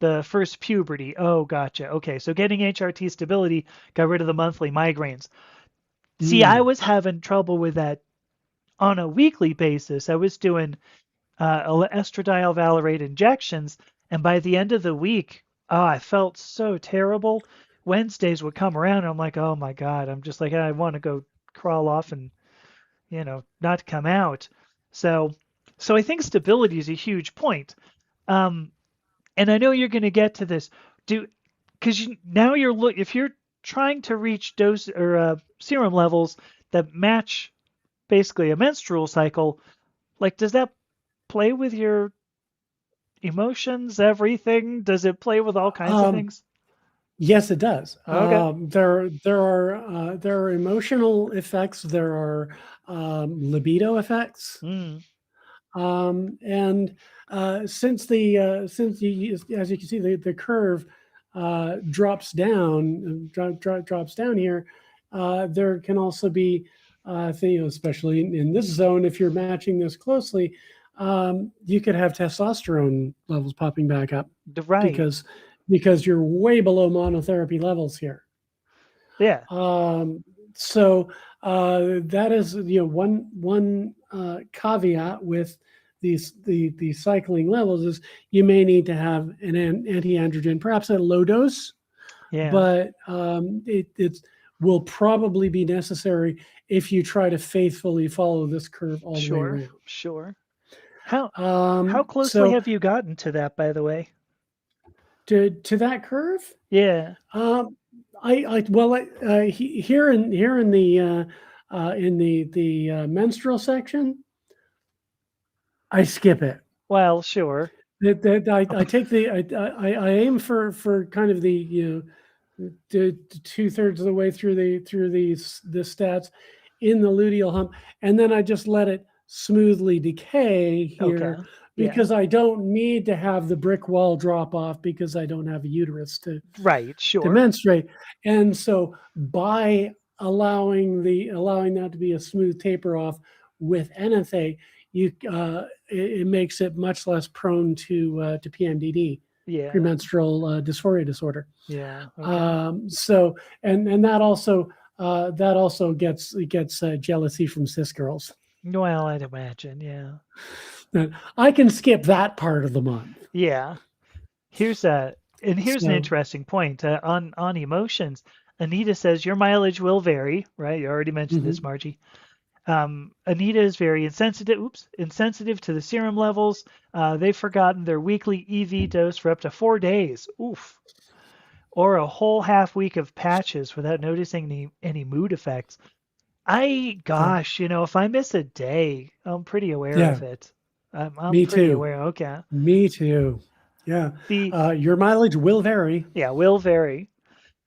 the first puberty. Oh, gotcha. Okay, so getting HRT stability got rid of the monthly migraines. See, I Mm. was having trouble with that on a weekly basis. I was doing estradiol valerate injections, and by the end of the week, oh, I felt so terrible. Wednesdays would come around, and I'm like, oh my god, I'm just like, I want to go crawl off and not come out. So, so I think stability is a huge point. Um, and I know you're going to get to this. Do because now if you're trying to reach dose or serum levels that match basically a menstrual cycle, like does that play with your emotions, everything? Does it play with all kinds of Um, things? yes, it does. Okay. There are emotional effects. There are libido effects. Mm, And since as you can see, the curve drops down, drops down here, there can also be, especially in this zone, if you're matching this closely, you could have testosterone levels popping back up right. because you're way below monotherapy levels here. Yeah. Um, so that is one caveat with the cycling levels is you may need to have an anti-androgen, perhaps at a low dose, Yeah. but it will probably be necessary if you try to faithfully follow this curve all the way Sure. around. Sure. How closely So have you gotten to that, by the way? to that curve, Yeah. Um, here in the menstrual section, I skip it. Well, sure. I take I aim for kind of the 2/3 of the way through the stats in the luteal hump, and then I just let it smoothly decay Okay. here Yeah. because I don't need to have the brick wall drop off because I don't have a uterus Right. to Sure. menstruate. And so by allowing that to be a smooth taper off with NFA, it makes it much less prone to PMDD, Yeah. premenstrual dysphoria disorder. Yeah. Okay. So and that also gets jealousy from cis girls. Well, I'd imagine. Yeah. I can skip that part of the month. Yeah. Here's an So interesting point on emotions. Anita says your mileage will vary, right? You already mentioned this, mhm. Margie. Anita is very insensitive to the serum levels. They've forgotten their weekly EV dose for up to 4 days. Oof. Or a whole half week of patches without noticing any mood effects. Yeah. If I miss a day, I'm pretty aware Yeah. of it. I'm Me pretty too. aware. Okay. Me too. Yeah. The Your mileage will vary. Yeah, will vary.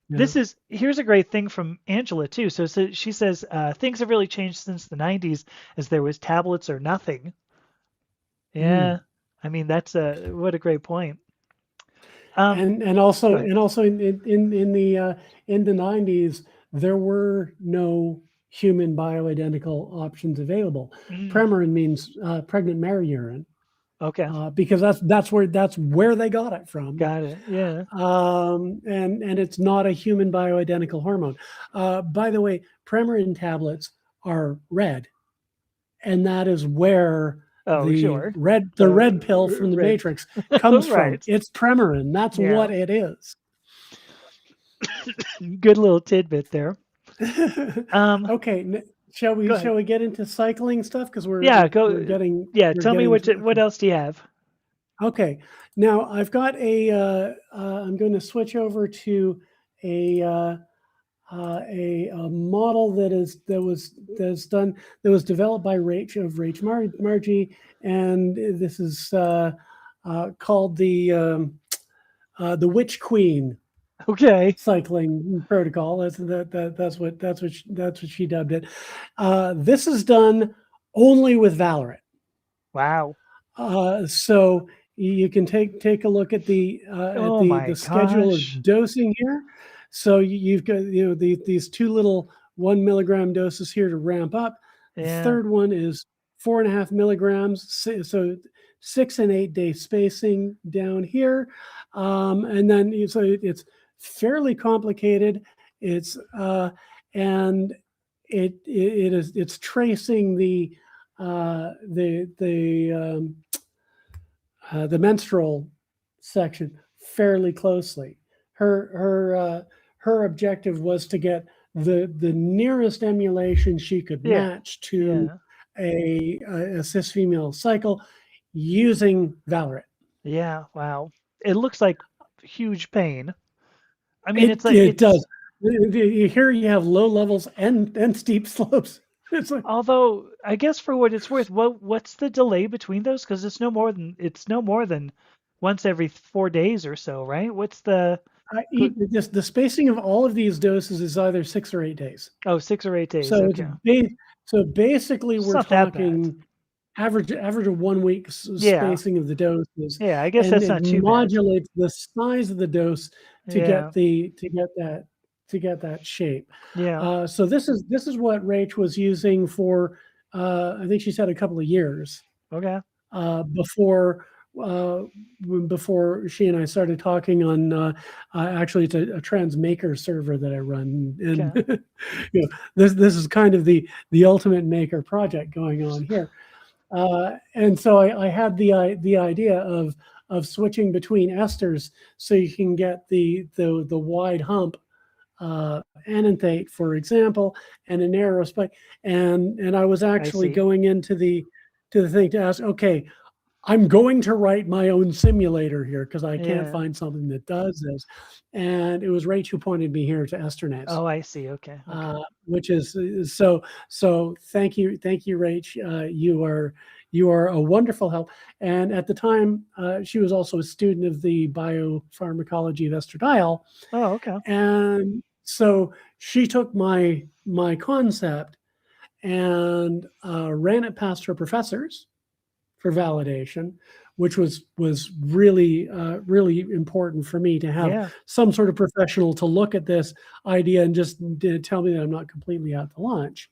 Yeah. Here's a great thing from Angela too. So she says things have really changed since the 90s, as there was tablets or nothing. Mm. Yeah, I mean that's what a great point. Um, And also Go ahead. in the 90s there were no human bioidentical options available. Mm, Premarin means pregnant mare urine, okay, because that's where they got it from. got it. Yeah. And it's not a human bioidentical hormone. By the way, Premarin tablets are red, and that is where Oh, sure. the red pill from the Red. Matrix comes from. Right. It's Premarin. That's Yeah. what it is. Good little tidbit there. Um, Okay, Go ahead. shall we get into cycling stuff, because Yeah. Go. Yeah. we're Tell me getting what else do you have? okay. Now I've got I'm going to switch over to a a model that was developed by Margie, and this is called the Witch Queen Okay. cycling protocol. That's what she dubbed it. This is done only with Valorant. Wow. So you can take a look at Oh my the schedule gosh. of dosing here. So you've got these two little 1 milligram doses here to ramp up. The Yeah. third one is 4.5 milligrams. So 6 and 8 day spacing down here, and then so it's fairly complicated. It's and it's tracing the menstrual section fairly closely. Her objective was to get the nearest emulation she could Yeah. match to Yeah. a cis female cycle using Valorant. Yeah. Wow. It looks like huge pain. I mean, it's like It it's does. Here you have low levels and steep slopes. It's like although I guess for what it's worth, what's the delay between those? Because it's no more than once every 4 days or so, right? What's the the spacing of all of these doses is either 6 or 8 days. 6 or 8 days? So it's Okay. so basically It's we're not that bad. talking average of 1 week Yeah. spacing of the doses, Yeah. I guess and that's it not too bad. modulates the size of the dose to Yeah. get that shape. Yeah. So this is what Rach was using for I think she said a couple of years Okay. uh, before uh, before she and I started talking on actually it's a transmaker server that I run, and Okay. this is kind of the ultimate maker project going on here. And so I had the idea of switching between esters so you can get the wide hump enanthate, for example, and a narrow spike. And I was I actually see. going into the thing to ask, okay, I'm going to write my own simulator here because I can't Yeah. find something that does this. And it was Rach who pointed me here to Esternase, Oh, I see. Okay. Okay. which is so. Thank you, Rach. You are a wonderful help. And at the time, she was also a student of the biopharmacology of estradiol, Oh, okay. and so she took my concept and ran it past her professors for validation, which was really important for me to have Yeah. some sort of professional to look at this idea and just tell me that I'm not completely out to lunch.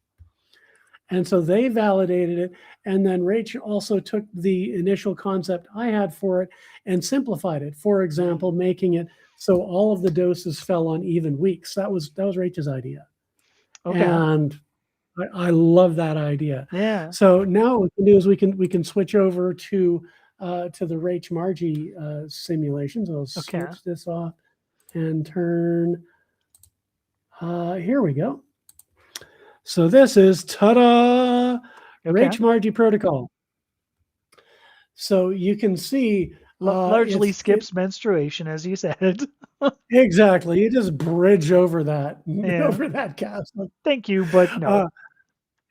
And so they validated it. And then Rachel also took the initial concept I had for it and simplified it. For example, making it so all of the doses fell on even weeks. That was Rachel's idea. Okay. And I love that idea. Yeah. So now what we can do is we can switch over to the Rach Margie simulations. I'll Okay. switch this off and turn. Here we go. So this is ta-da, Okay. Rach Margie protocol. So you can see Largely skips menstruation, as you said. exactly. You just bridge over that Yeah. over that chasm. Thank you, but no.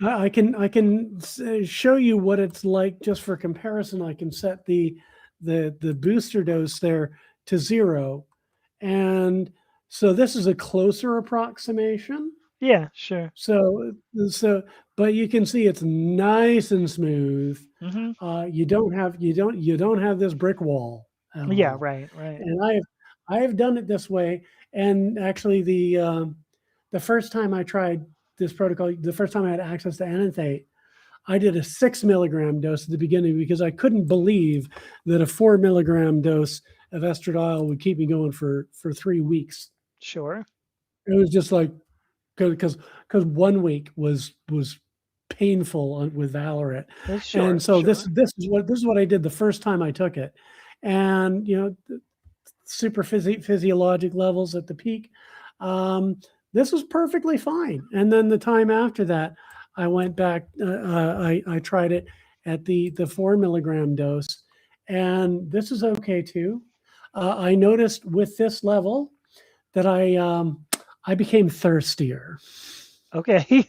I can show you what it's like just for comparison. I can set the booster dose there to 0, and so this is a closer approximation. Yeah, sure. So but you can see it's nice and smooth. Hmm. You don't have this brick wall at Yeah, all. right. And I have done it this way. And actually, the first time I tried this protocol, the first time I had access to Amethysta, I did a 6 milligram dose at the beginning because I couldn't believe that a 4 milligram dose of estradiol would keep me going for 3 weeks. Sure. It was just like because 1 week was painful with Valorant. Sure. And so Sure. this is what I did the first time I took it. And super physiologic levels at the peak. This was perfectly fine. And then the time after that, I went back. I tried it at the 4 milligram dose, and this is okay too. I noticed with this level that I became thirstier, Okay.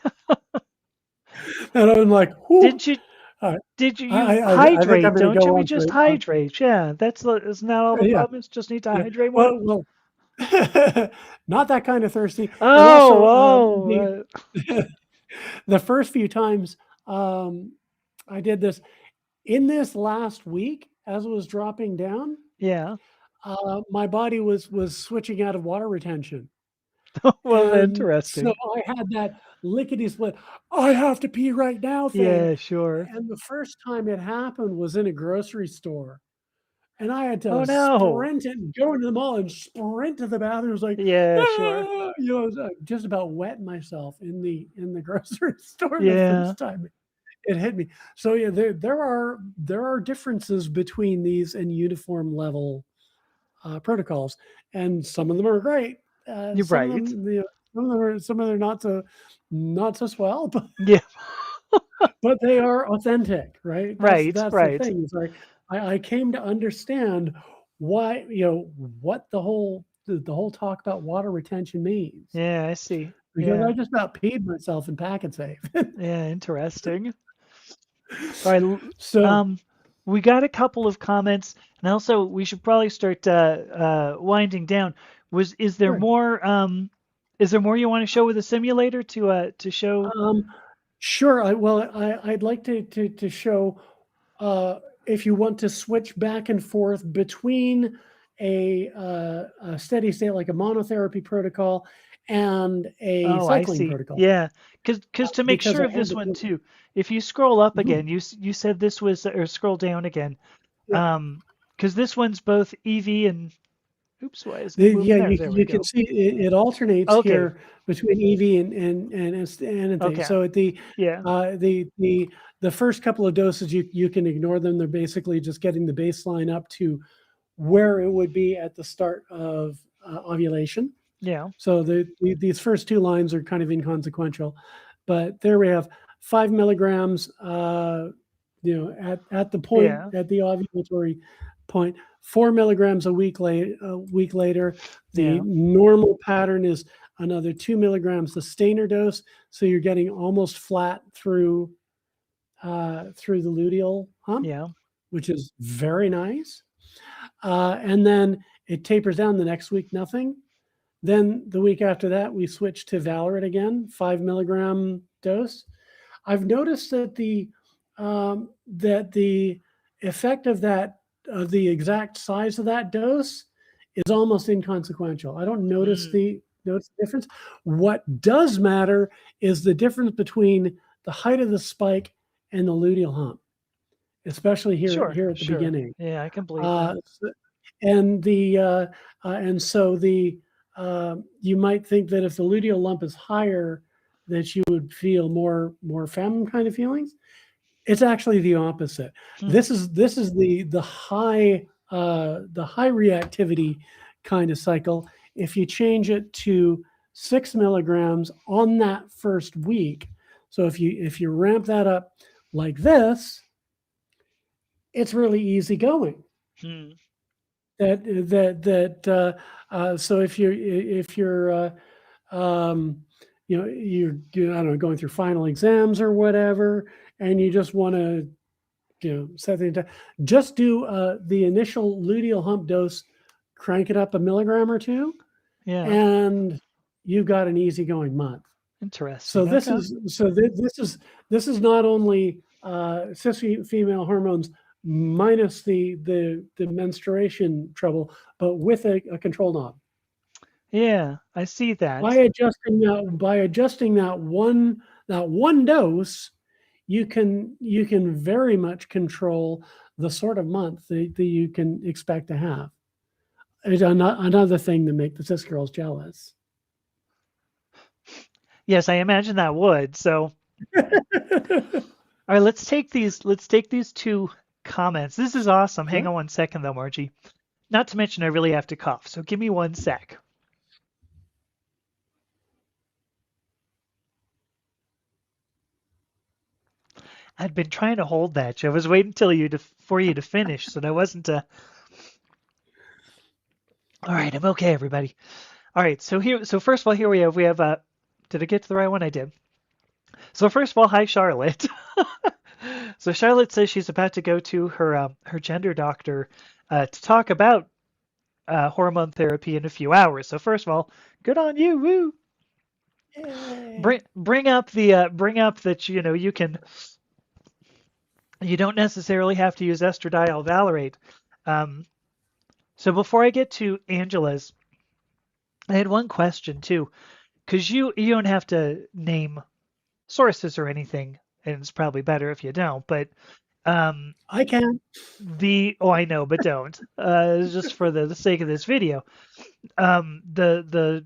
and I'm like, Did you right. you I think I'm hydrate? going to Don't you? go We on just to hydrate. Yeah, isn't that all the yeah, problem? Just need to yeah. hydrate more. Well, not that kind of thirsty. And Oh, also, the first few times I did this in this last week, as it was dropping down, yeah. my body was switching out of water retention, Well, and so interesting. I had that lickety split. I have to pee right now thing. Yeah, sure. And the first time it happened was in a grocery store. And I had Oh to no. sprint and go into the mall and sprint to the bathroom. It was like, Yeah, sure. "Ah," I was just about wetting myself in the grocery store the Yeah. first time it hit me. So yeah, there are differences between these and uniform level protocols, and some of them are great. You're Some of right. them, some of them are not so swell, Yeah. but they are authentic, right? Right. That's the Right. thing. It's like I came to understand why, what the whole talk about water retention means, Yeah, I see. because Yeah. I just about peed myself in packet safe. Yeah, interesting. All right. So We got a couple of comments, and also we should probably start winding down. Is there sure. more? Is there more you want to show with the simulator to show? Sure. I'd like to show if you want to switch back and forth between a steady state like a monotherapy protocol and a Oh, I cycling see. protocol, Yeah, because to make because sure I of have this the one too, if you scroll up Mhm. again, you said this was, or scroll down again, Yeah. because this one's both EV and, oops, why isn't it moving Yeah, there? There we you can go. see it alternates Okay. here between EV and things. Okay. So at Yeah. the first couple of doses, you can ignore them. They're basically just getting the baseline up to where it would be at the start of ovulation. Yeah. So these first 2 lines are kind of inconsequential, but there we have 5 milligrams. At the point Yeah. at the ovulatory point, 4 milligrams a week later. The Yeah. normal pattern is another 2 milligrams sustainer dose, so you're getting almost flat through the luteal hump, Yeah. which is very nice. And then it tapers down the next week, nothing. Then the week after that, we switch to Valorant again, 5 milligram dose. I've noticed that the effect of the exact size of that dose is almost inconsequential. I don't Mm. notice the difference. What does matter is the difference between the height of the spike and the luteal hump, especially Sure. here at the Sure. beginning. Yeah, I can believe Uh, that. s- and the and so the You might think that if the luteal lump is higher, that you would feel more feminine kind of feelings. It's actually the opposite. Hmm. This is the high reactivity kind of cycle. If you change it to 6 milligrams on that first week, So if you ramp that up like this, it's really easy going. Hmm. So if you're you're I don't know, going through final exams or whatever, and you just want to set the just do the initial luteal hump dose, crank it up a milligram or two, Yeah. and you've got an easygoing month. So Interesting. Okay. this is not only cis female hormones minus the menstruation trouble, but with a control knob. Yeah, I see that. By adjusting that one dose, you can very much control the sort of month that you can expect to have. It's another thing to make the cis girls jealous. Yes, I imagine that would. So, all right, let's take these two comments. This is awesome. Hang Sure. on one second though, Margie. Not to mention I really have to cough. So give me 1 sec. I'd been trying to hold that. I was waiting for you to finish, so that wasn't a. All right, I'm okay, everybody. All right, so first of all, here we have did I get to the right one? I did. So first of all, hi Charlotte. So Charlotte says she's about to go to her gender doctor to talk about hormone therapy in a few hours. So first of all, good on you, woo! Bring up that you don't necessarily have to use estradiol valerate. So before I get to Angela's, I had one question too, because you don't have to name sources or anything, and it's probably better if you don't. But I can. I know, but don't. Just for the sake of this video, because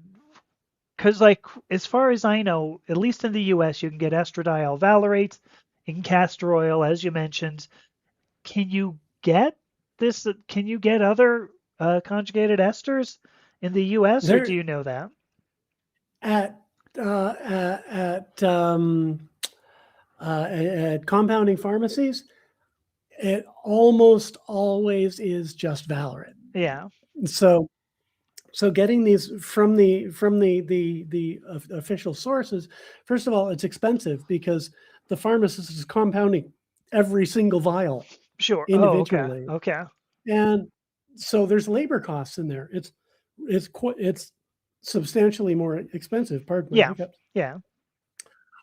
like as far as I know, at least in the U.S., you can get estradiol valerate and castor oil, as you mentioned. Can you get this? Can you get other conjugated esters in the U.S., or do There you know that? at uh, at um, at compounding pharmacies, it almost always is just Valorant. Yeah, So getting these from the official sources, first of all, it's expensive because the pharmacist is compounding every single vial sure. Oh, okay, individually, okay. and so there's labor costs in there. It's substantially more expensive. Pardon my Yeah, hiccups. yeah,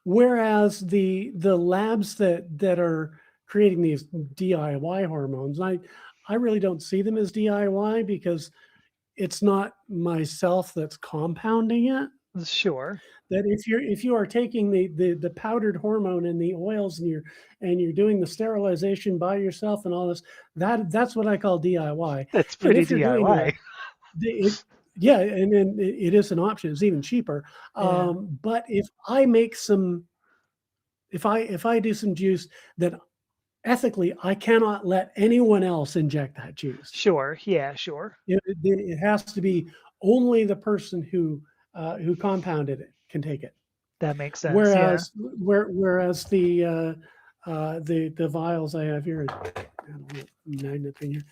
Whereas the labs that are creating these DIY hormones, I really don't see them as DIY because it's not myself that's compounding it. sure. That if you are taking the powdered hormone and the oils and you're doing the sterilization by yourself and all this, that's what I call DIY. That's And pretty if you're doing that, DIY. yeah, and then it is an option. It's even cheaper. Yeah, But if I make some, if I do some juice that ethically I cannot let anyone else inject that juice. sure. Yeah, sure. It has to be only the person who compounded it can take it. That makes sense. Yeah, Whereas the vials I have here, I don't know, magnet thing here.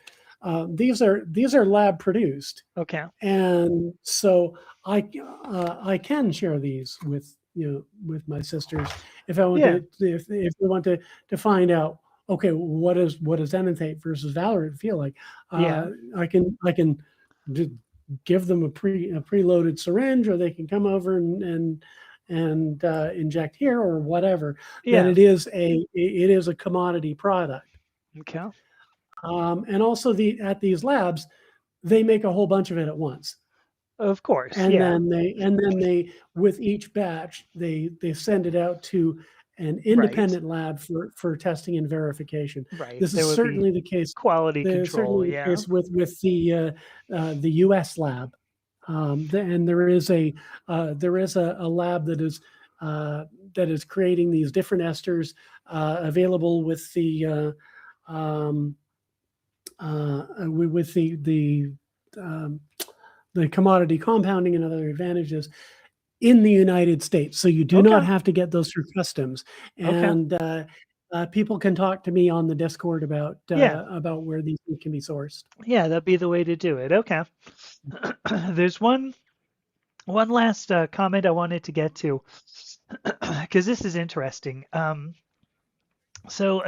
These are lab produced, okay. and so I can share these with with my sisters if I want Yeah, if we want to find out, okay, what does enanthate versus Valorant feel like. yeah, I can just give them a preloaded syringe, or they can come over and inject here or whatever. That yeah. it is a commodity product. Okay. And also at these labs, they make a whole bunch of it at once. Of course. And Yeah. then they with each batch, they send it out to an Right. independent lab for testing and verification. Right. This There is would be certainly the case. quality control. Certainly the Yeah. case with the U.S. lab. And there is a lab that is creating these different esters available with with the commodity compounding and other advantages. in the United States. So you do Okay. not have to get those through customs. Okay. And people can talk to me on the Discord about Yeah. where these things can be sourced. Yeah, that'd be the way to do it. Okay. There's one last comment I wanted to get to because this is interesting. So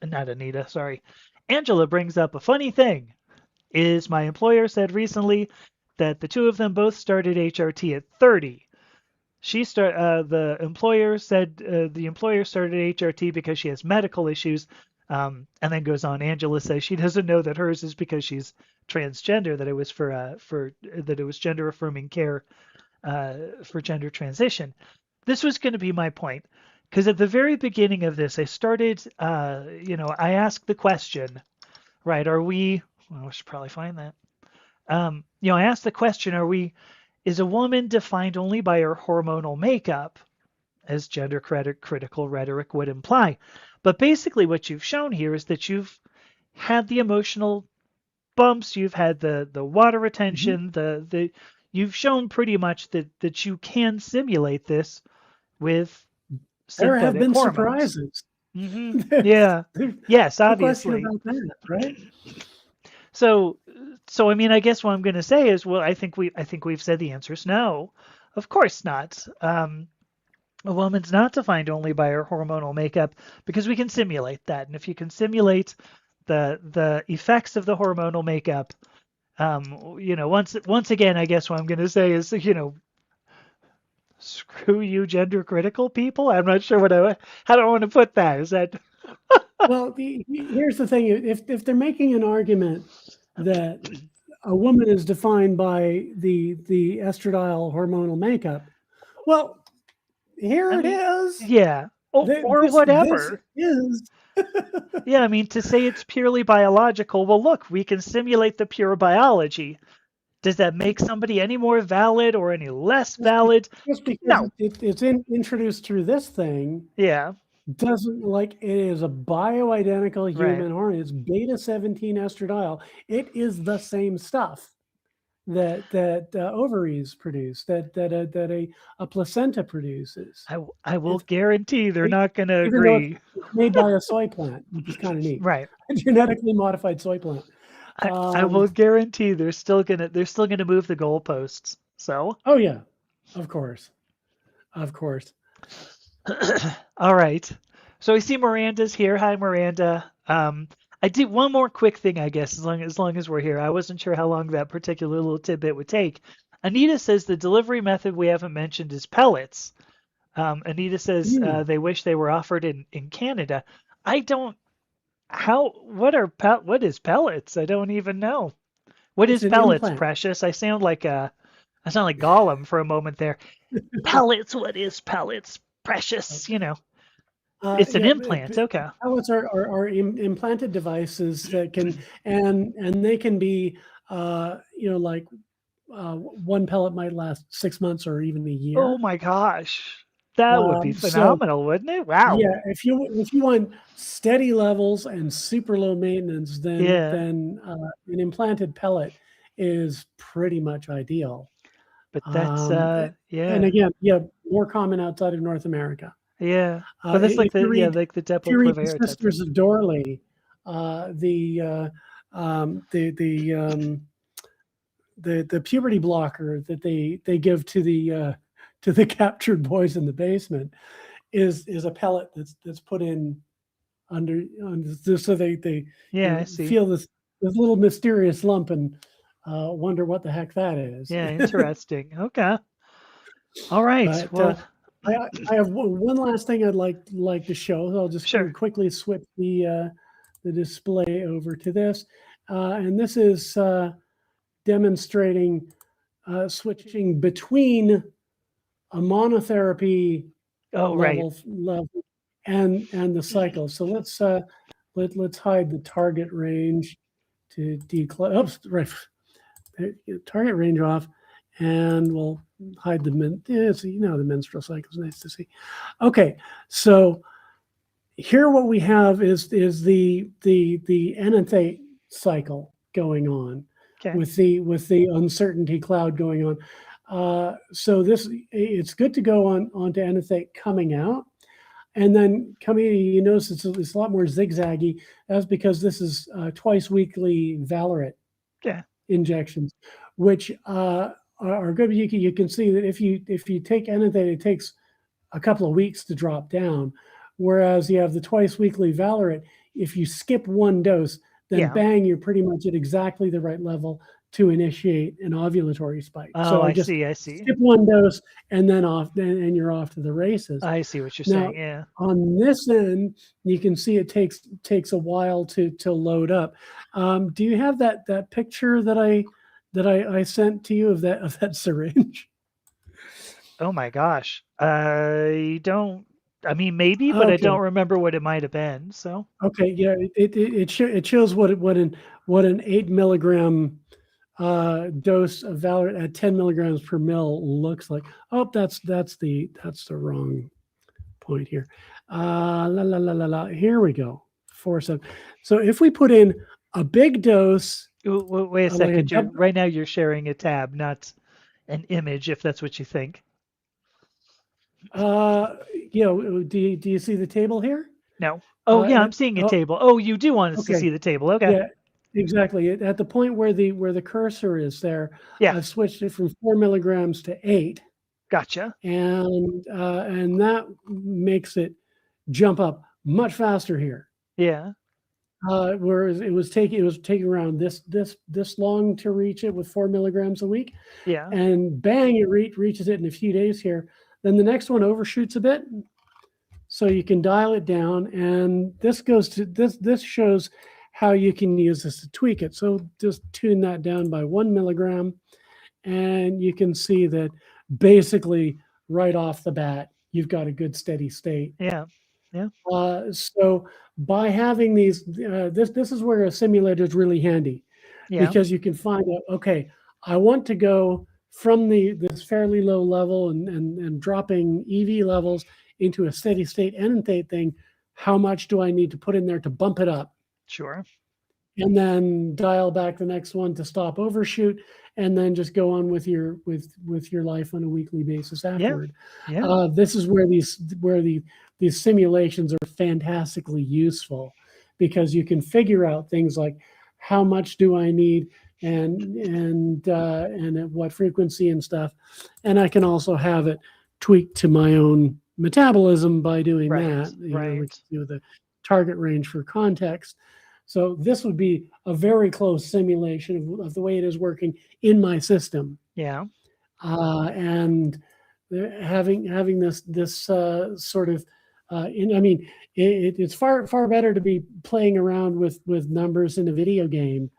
not Anita, sorry. Angela brings up a funny thing. Is my employer said recently that the two of them both started HRT at 30. The employer said the employer started HRT because she has medical issues, and then goes on. Angela says she doesn't know that hers is because she's transgender. That it was for that it was gender affirming care for gender transition. This was going to be my point because at the very beginning of this, I started. I asked the question, right? Are we? Well, I should probably find that. I asked the question: is a woman defined only by her hormonal makeup, as gender critical rhetoric would imply? But basically, what you've shown here is that you've had the emotional bumps, you've had the water retention, you've shown pretty much that you can simulate this with There have synthetic been hormones. surprises. Yeah. Yes, No question obviously. about that, right? So I mean, I guess what I'm going to say is, well, I think we've said the answer is no. Of course not. A woman's not defined only by her hormonal makeup because we can simulate that, and if you can simulate the effects of the hormonal makeup, once again, I guess what I'm going to say is, screw you, gender critical people. I'm not sure how do I want to put that. Is that Well, here's the thing: if they're making an argument that a woman is defined by the estradiol hormonal makeup, well, here it is. Yeah, or This whatever. is. Yeah, I mean, to say it's purely biological, well, look, we can simulate the pure biology. Does that make somebody any more valid or any less valid? Just because No. it's introduced through this thing, Yeah. doesn't like it is a bioidentical Right. human hormone. It's beta 17 estradiol. It is the same stuff that ovaries produce, that a placenta produces. I will guarantee they're not going to Even though agree. it's made by a soy plant, which is kind of neat. Right. A genetically modified soy plant. I will guarantee they're still gonna move the goalposts. So. Oh yeah, of course. All right. So I see Miranda's here. Hi, Miranda. I did one more quick thing, I guess, as long as we're here. I wasn't sure how long that particular little tidbit would take. Anita says the delivery method we haven't mentioned is pellets. Anita says they wish they were offered in Canada. I don't. What is pellets? I don't even know. What is pellets, implant. Precious? I sound like Gollum for a moment there. Pellets. What is pellets, Precious? It's an implant. Okay. Pellets are implanted devices that can and they can be like one pellet might last 6 months or even a year. Oh my gosh. That would be phenomenal, wouldn't it? Wow. Yeah, if you want steady levels and super low maintenance, then an implanted pellet is pretty much ideal. But that's And again, more common outside of North America. Yeah, but that's like the Depo-Provera Sisters of Dorley, the puberty blocker that they give to the captured boys in the basement is a pellet that's put in under so they feel this little mysterious lump and wonder what the heck that is. Yeah, interesting. Okay. All right. But, I have one last thing I'd like to show. I'll just quickly switch the display over to this, and this is demonstrating switching between a monotherapy level and the cycle. So let's hide the target range to target range off, and we'll hide the the menstrual cycle is nice to see. Okay, so here what we have is the enanthate cycle going on with the uncertainty cloud going on. So it's good to go onto enanthate coming out. And then coming in, you notice it's a lot more zigzaggy. That's because this is twice weekly Valerate injections, which are good. You can see that if you take enanthate, it takes a couple of weeks to drop down. Whereas you have the twice weekly Valerate, if you skip one dose, then bang, you're pretty much at exactly the right level to initiate an ovulatory spike. Oh, So I just see. skip one dose and then and you're off to the races. I see what you're Now, saying. Yeah. on this end, you can see it takes a while to load up. Do you have that picture that I sent to you of that syringe? Oh my gosh. I don't. I mean, maybe, but I don't remember what it might have been. So. Okay, yeah, it shows what an 8 milligram dose of Valerate at 10 milligrams per mil looks like. Oh, that's the wrong point here. Here we go. 4-7. So if we put in a big dose. Wait a second. Right now you're sharing a tab, not an image, if that's what you think. Do you see the table here? No. Oh yeah, I'm seeing a table. Oh, you do want us to see the table. Okay. Yeah, exactly. At the point where the cursor is there, I've switched it from 4 milligrams to 8. Gotcha. And that makes it jump up much faster here. Yeah. Whereas it was taking around this long to reach it with 4 milligrams a week. Yeah. And bang, it reaches it in a few days here. Then the next one overshoots a bit, so you can dial it down. And this goes to this shows how you can use this to tweak it. So just tune that down by 1 milligram, and you can see that basically right off the bat you've got a good steady state. Yeah. Yeah. So by having these, this is where a simulator is really handy, because you can find out, okay, I want to go from this fairly low level and dropping EV levels into a steady state enanthate thing. How much do I need to put in there to bump it up? Sure. And then dial back the next one to stop overshoot, and then just go on with your life on a weekly basis afterward. Yeah. This is where these simulations are fantastically useful, because you can figure out things like how much do I need and at what frequency and stuff. And I can also have it tweaked to my own metabolism by doing that. Which the target range for context. So this would be a very close simulation of the way it is working in my system. Yeah. And having this sort of, it's far better to be playing around with numbers in a video game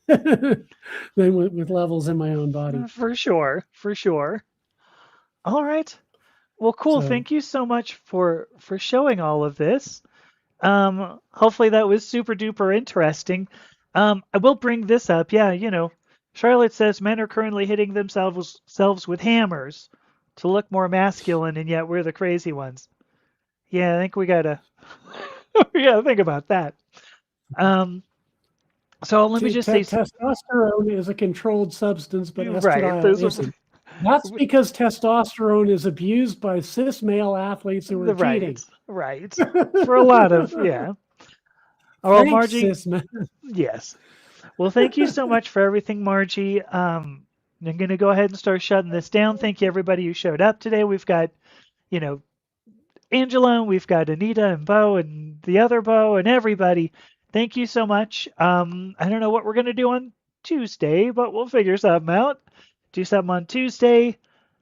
than with levels in my own body. For sure. All right. Well, cool. Thank you so much for showing all of this. Hopefully that was super duper interesting. I will bring this up. Yeah, Charlotte says men are currently hitting themselves with hammers to look more masculine, and yet we're the crazy ones. Yeah, I think we gotta think about that. So let me just say, testosterone is a controlled substance, but estradiol isn't. That's because testosterone is abused by cis male athletes who are cheating. Right. For a lot of, yeah. Oh, Margie. Yes. Well, thank you so much for everything, Margie. I'm going to go ahead and start shutting this down. Thank you, everybody who showed up today. We've got, Angela, and we've got Anita and Bo and the other Bo and everybody. Thank you so much. I don't know what we're going to do on Tuesday, but we'll figure something out. Do something on Tuesday.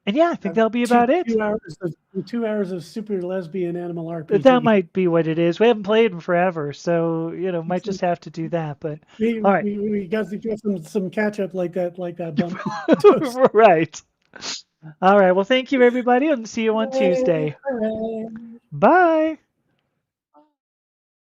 And yeah, I think that'll be about it. 2 hours of super lesbian animal RPG. That might be what it is. We haven't played in forever, so might just have to do that. But all right, we got some catch up like that bump. Right. All right. Well, thank you, everybody, and see you on Tuesday. Hooray. Bye.